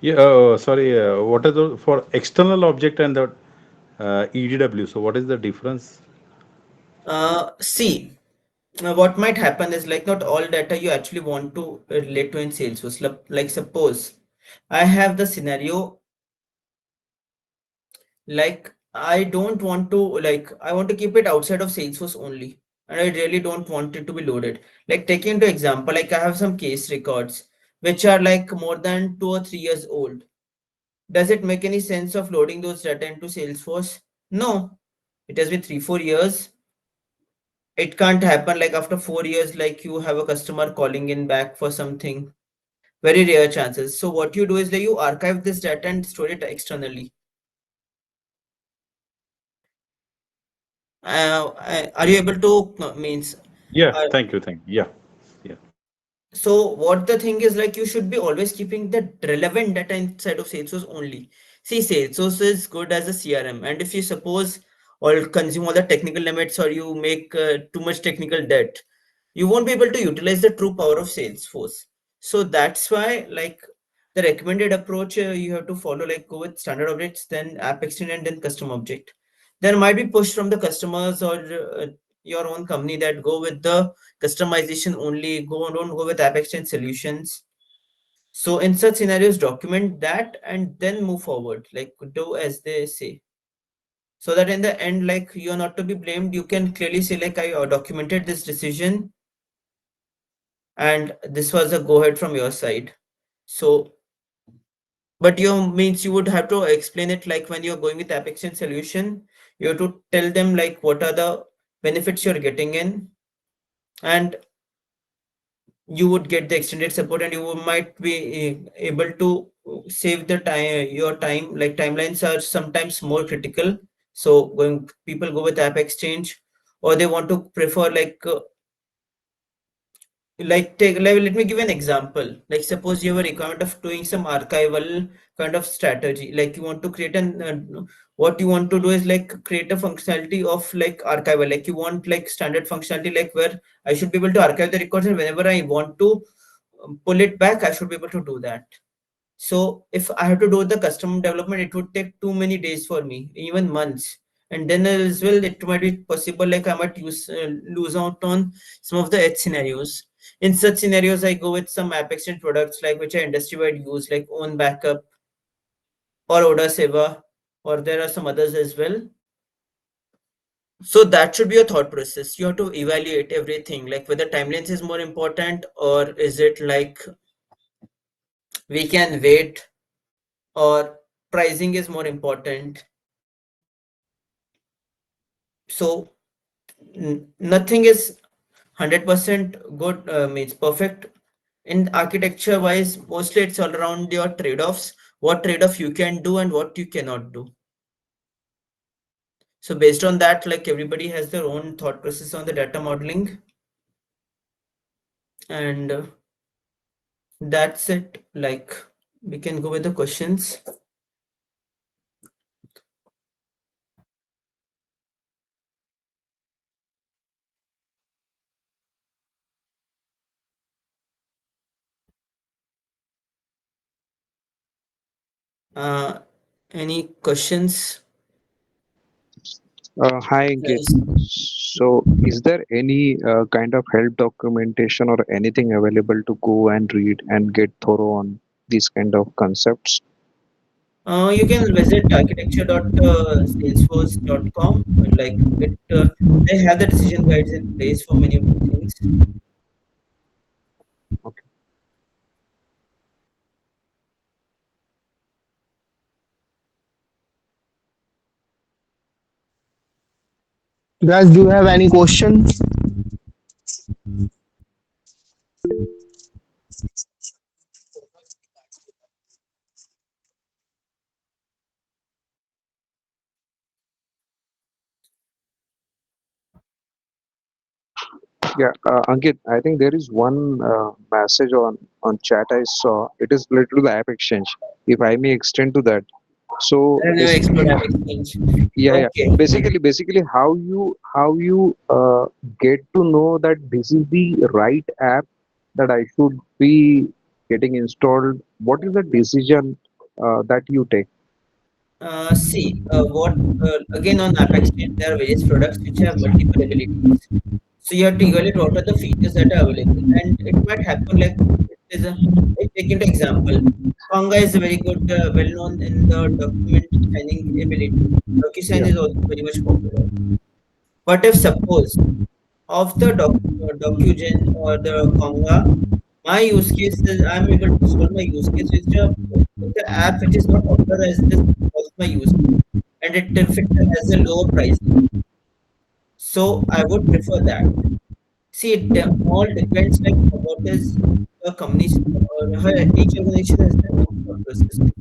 Yeah, sorry. What is the for external object and the EDW? So what is the difference? See, what might happen is like not all data you actually want to relate to in Salesforce. Like suppose I have the scenario like I don't want to, like I want to keep it outside of Salesforce only, and I really don't want it to be loaded. Like taking into example, like I have some case records which are like more than 2 or 3 years old. Does it make any sense of loading those data into Salesforce? No. It has been 3 4 years. It can't happen like after 4 years, like you have a customer calling in back for something. Very rare chances. So what you do is that you archive this data and store it externally. Are you able to means? Yeah, Uh, thank you. Yeah, yeah. So what the thing is like you should be always keeping the relevant data inside of Salesforce only. See, Salesforce is good as a CRM, and if you suppose or consume all the technical limits or you make too much technical debt, you won't be able to utilize the true power of Salesforce. So that's why like the recommended approach you have to follow like go with standard objects, then app extend and then custom object. There might be push from the customers or your own company that go with the customization only, don't go with app exchange solutions. So in such scenarios document that and then move forward, like do as they say, so that in the end like you're not to be blamed. You can clearly say like I documented this decision and this was a go ahead from your side. So but you means you would have to explain it like when you're going with app exchange solution, you have to tell them like what are the benefits you're getting in, and you would get the extended support and you might be able to save the time, your time, like timelines are sometimes more critical. So going people go with app exchange, or they want to prefer like take let me give an example. Like suppose you have a requirement of doing some archival kind of strategy, like you want to create an what you want to do is like create a functionality of like archival, like you want like standard functionality like where I should be able to archive the records and whenever I want to pull it back I should be able to do that. So if I have to do the custom development, it would take too many days for me, even months. And then as well, it might be possible like I might lose out on some of the edge scenarios. In such scenarios, I go with some app extension products like which are industry wide use, like Own Backup or Oda Seva, or there are some others as well. So that should be your thought process. You have to evaluate everything, like whether timelines is more important or is it like we can wait, or pricing is more important. So nothing is 100% good means perfect in architecture wise. Mostly it's all around your trade-offs, what trade-off you can do and what you cannot do. So based on that, like everybody has their own thought process on the data modeling, and that's it. Like we can go with the questions. uh any questions, Hi, Ankit. guys? So, is there any kind of help documentation or anything available to go and read and get thorough on these kind of concepts? You can visit architecture.salesforce.com. Like it, they have the decision guides in place for many of the things. Okay. Guys, do you have any question? Yeah, Ankit, I think there is one message on chat I saw. It is related to the app exchange. If I may extend to that. So Then you basically, explore app exchange. yeah, yeah. Okay. Basically, how you get to know that this is the right app that I should be getting installed. What is the decision that you take? See, what again on app exchange there are various products which have multiple abilities. So you have to evaluate what are the features that are available, and it might happen like it is a. Let's take into example. Conga is very good, well known in the document signing ability. DocuSign Yeah, is also very much popular. But if suppose of the DocuGen or the Conga, my use case is I'm able to solve my use case with the app which is not authorized as my use case. and if it has a lower pricing, so I would prefer that. See, it all depends like what is a company's or each organization has their own thought processes.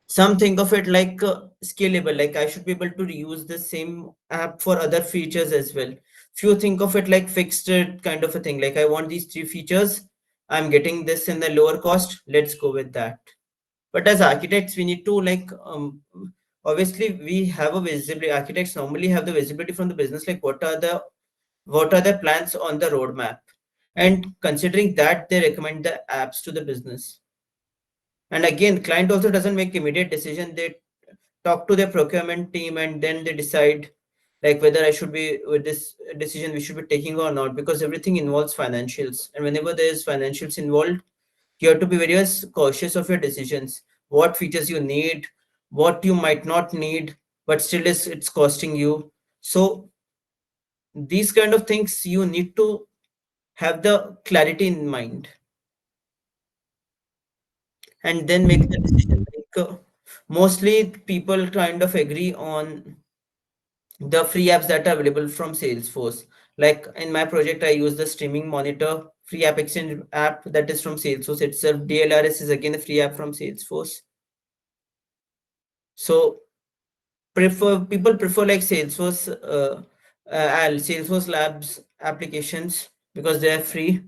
Some think of it like scalable, like I should be able to reuse the same app for other features as well. Few think of it like fixed kind of a thing, like I want these three features, I'm getting this in the lower cost, let's go with that. But as architects, we need to like obviously we have a visibility. Architects normally have the visibility from the business, like what are the plans on the roadmap, and considering that they recommend the apps to the business. And again, client also doesn't make immediate decision. They talk to their procurement team and then they decide like whether I should be with this decision we should be taking or not, because everything involves financials, and whenever there's financials involved, you have to be very cautious of your decisions, what features you need, what you might not need, but still is it's costing you. So these kind of things you need to have the clarity in mind and then make the decision. Like mostly people kind of agree on the free apps that are available from Salesforce. Like in my project, I use the streaming monitor free app exchange app that is from Salesforce itself. DLRS is again a free app from Salesforce. So prefer people prefer like Salesforce Labs applications because they are free.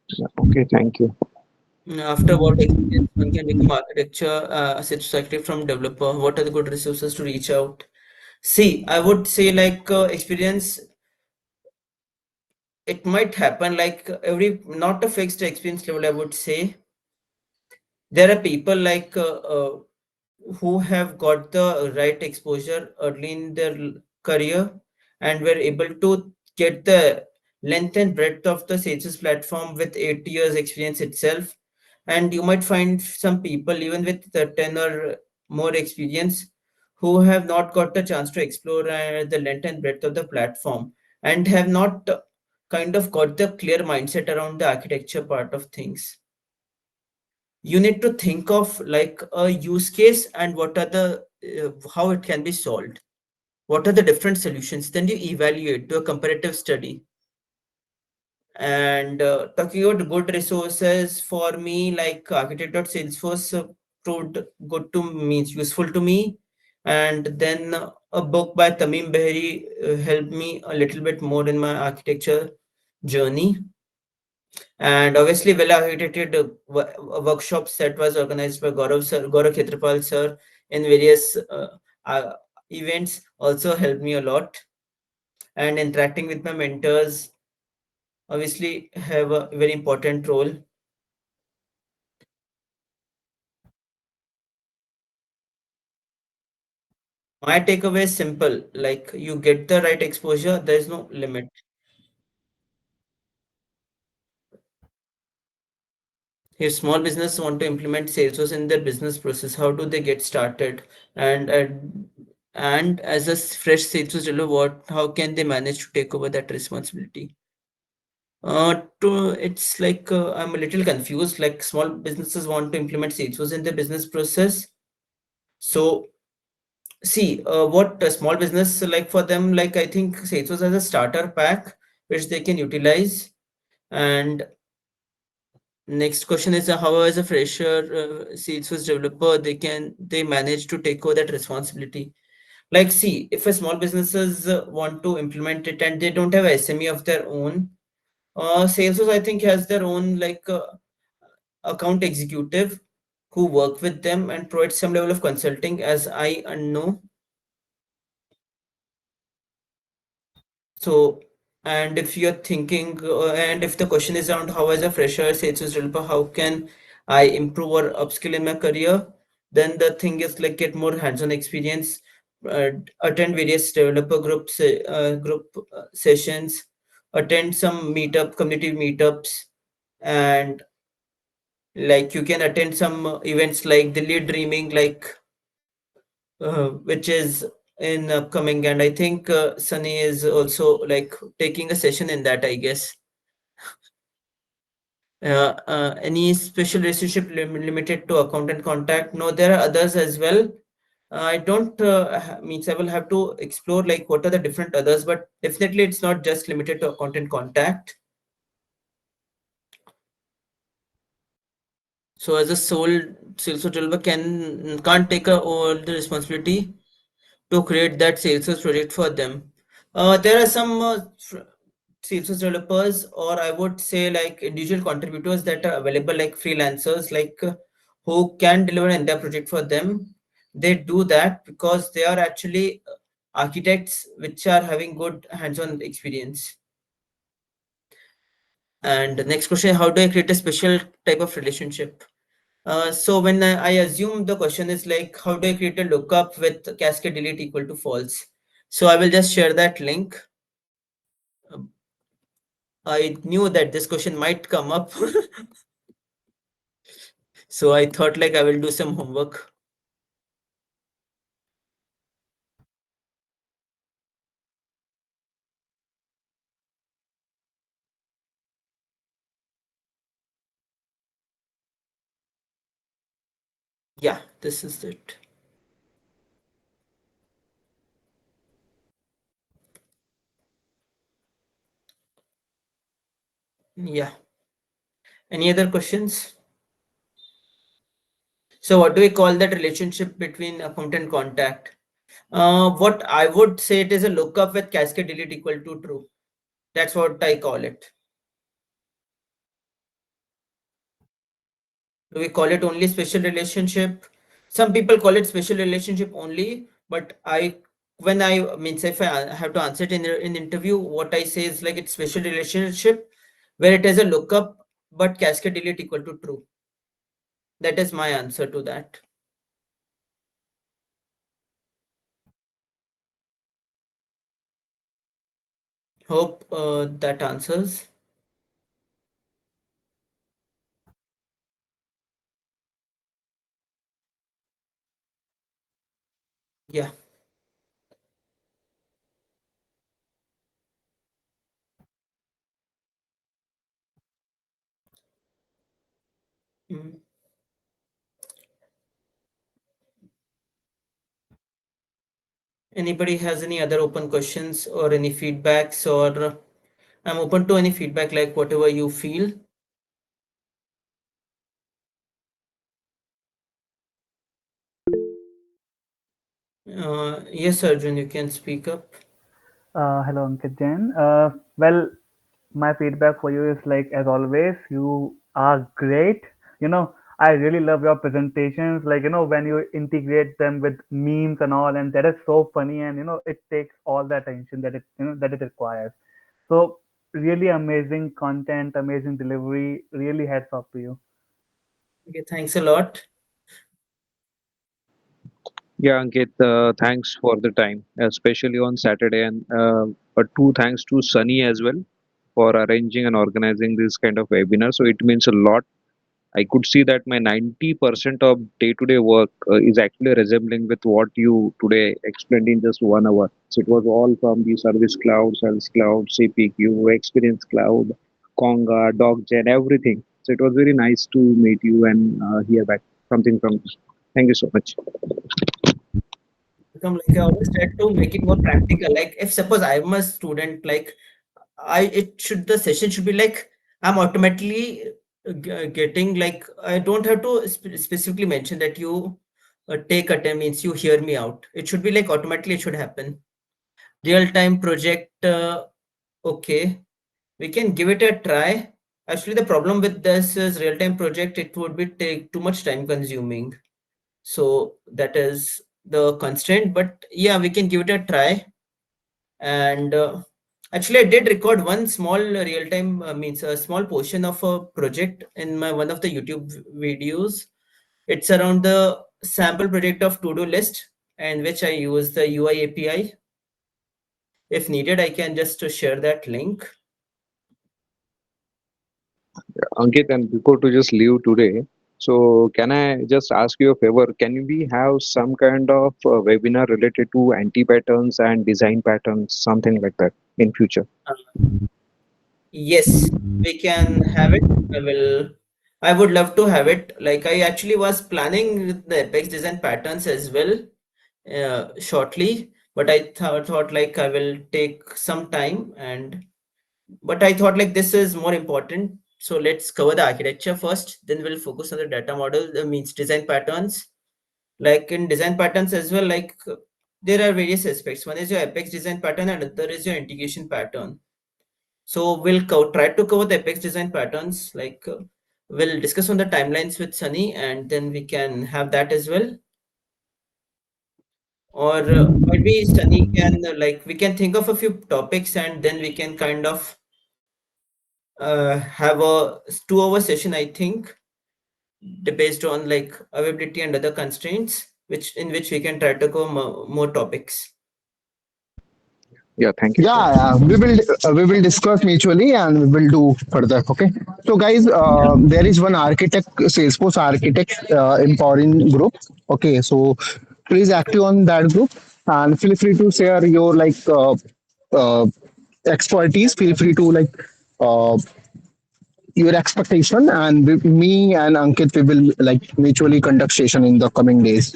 Yeah, okay, thank you. After what experience one can become architecture architect from developer? What are the good resources to reach out? See, I would say like experience. It might happen like every not a fixed experience level. I would say there are people like who have got the right exposure early in their career and were able to get the length and breadth of the Salesforce platform with 8 years experience itself. And you might find some people even with the 10 or more experience who have not got the chance to explore the length and breadth of the platform and have not kind of got the clear mindset around the architecture part of things. You need to think of like a use case and what are the how it can be solved, what are the different solutions, then you evaluate, do a comparative study. And talking about good resources for me, like architect.salesforce proved good to me, useful to me. And then a book by Tamim Behri helped me a little bit more in my architecture journey. And obviously well architected workshops that was organized by Gaurav Khetrapal sir in various uh, events also helped me a lot. And interacting with my mentors obviously have a very important role. My takeaway is simple, like you get the right exposure, there is no limit. If small business want to implement Salesforce in their business process, how do they get started? And as a fresh Salesforce developer, how can they manage to take over that responsibility? To it's like I'm a little confused. Like small businesses want to implement Salesforce in their business process. So see, what a small business like for them, like I think Salesforce has a starter pack which they can utilize. And next question is how as a fresher Salesforce developer they manage to take over that responsibility. Like see, if a small businesses want to implement it and they don't have a SME of their own, Salesforce I think has their own like account executive who work with them and provide some level of consulting as I know. So, and if you're thinking, and if the question is around how as a fresher sales developer, how can I improve or upskill in my career? Then the thing is like get more hands-on experience, attend various developer group sessions, attend some meetup, community meetups, and like you can attend some events like the lead dreaming, like which is in upcoming, and I think Sunny is also like taking a session in that, I guess. Any special relationship limited to account and contact? No, there are others as well. I don't means I will have to explore like what are the different others, but definitely it's not just limited to account and contact. So as a sole Salesforce developer can't take all the responsibility to create that Salesforce project for them. There are some Salesforce developers, or I would say like individual contributors that are available, like freelancers, like who can deliver an entire project for them. They do that because they are actually architects which are having good hands-on experience. And the next question: how do I create a special type of relationship? So when I assume the question is like, how do I create a lookup with cascade delete equal to false? So I will just share that link. I knew that this question might come up. So I thought like I will do some homework. Yeah, this is it. Yeah. Any other questions? So what do we call that relationship between account and contact? What I would say, it is a lookup with cascade delete equal to true. That's what I call it. Do we call it only special relationship? Some people call it special relationship only, but when I means if I have to answer it in interview, what I say is like it's special relationship where it is a lookup but cascade delete equal to true. That is my answer to that. Hope that answers. Yeah. Mm. Anybody has any other open questions or any feedbacks, or I'm open to any feedback, like whatever you feel. Yes, Arjun, you can speak up. Hello, Ankit Jain. Well, my feedback for you is like, as always, you are great. I really love your presentations. Like, when you integrate them with memes and all, and that is so funny, and it takes all the attention that it requires. So, really amazing content, amazing delivery. Really hats off to you. Okay, thanks a lot. Yeah, Ankit, thanks for the time, especially on Saturday, and two thanks to Sunny as well for arranging and organizing this kind of webinar. So it means a lot. I could see that my 90% of day-to-day work is actually resembling with what you today explained in just 1 hour. So it was all from the Service Cloud, Sales Cloud, CPQ, Experience Cloud, Conga, DocGen, everything. So it was very nice to meet you and hear back something from you. Thank you so much. Become like I always try to make it more practical. Like if suppose I'm a student, like the session should be like I'm automatically getting, like I don't have to specifically mention that you take attempt means you hear me out. It should be like automatically it should happen. Real time project. Okay, we can give it a try. Actually, the problem with this is real time project. It would be take too much time consuming. So that is the constraint. But yeah, we can give it a try. And actually, I did record one small real time means a small portion of a project in my one of the YouTube videos. It's around the sample project of to do list, and which I use the UI API. If needed, I can just share that link. Ankit, and before to just leave today, so can I just ask you a favor? Can we have some kind of webinar related to anti patterns and design patterns, something like that in future? Yes, we can have it. I would love to have it. Like I actually was planning with the Apex design patterns as well, shortly, but I thought like I will take some time, and but I thought like this is more important. So let's cover the architecture first, then we'll focus on the data model, means design patterns. Like in design patterns as well, like there are various aspects. One is your Apex design pattern, and another is your integration pattern. So we'll try to cover the Apex design patterns. Like we'll discuss on the timelines with Sunny, and then we can have that as well. Or maybe Sunny can like we can think of a few topics, and then we can kind of have a 2 hour session, I think, based on like availability and other constraints, which in which we can try to cover more topics. Yeah, thank you for Yeah, that. we will discuss mutually and we will do further. Okay. So, guys, Yeah. there is one architect, Salesforce Architect empowering group. Okay, so please active on that group and feel free to share your uh, expertise. Feel free to uh, your expectation, and me and Ankit we will like mutually conduct session in the coming days.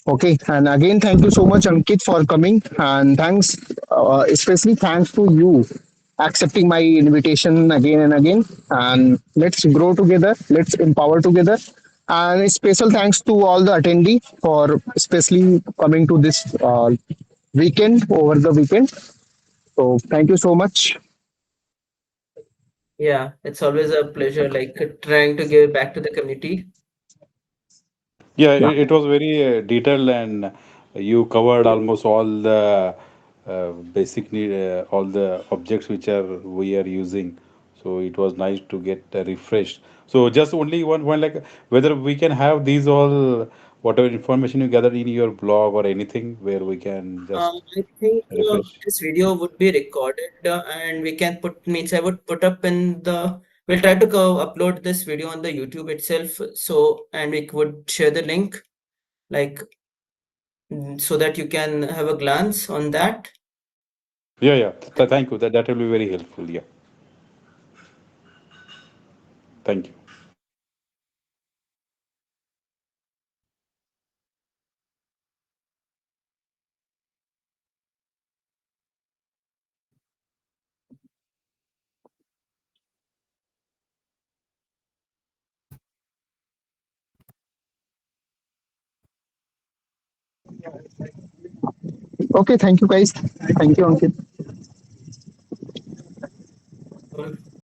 Okay, and again, thank you so much, Ankit, for coming, and thanks, especially thanks to you accepting my invitation again and again. And let's grow together, let's empower together. And a special thanks to all the attendee for especially coming to this weekend over the weekend. So thank you so much. Yeah, it's always a pleasure, like trying to give back to the community. Yeah, Yeah. it was very detailed, and you covered almost all the basic need, all the objects which are we are using. So it was nice to get refreshed. So just only one like whether we can have these all whatever information you gathered in your blog or anything where we can just I think refresh. this video would be recorded, and we can put means I would put up in the. We'll try to go upload this video on the YouTube itself. So and we would share the link, like so that you can have a glance on that. Yeah, yeah. Thank you. That will be very helpful. Yeah. Thank you. Okay, thank you, guys. Thank you, Ankit.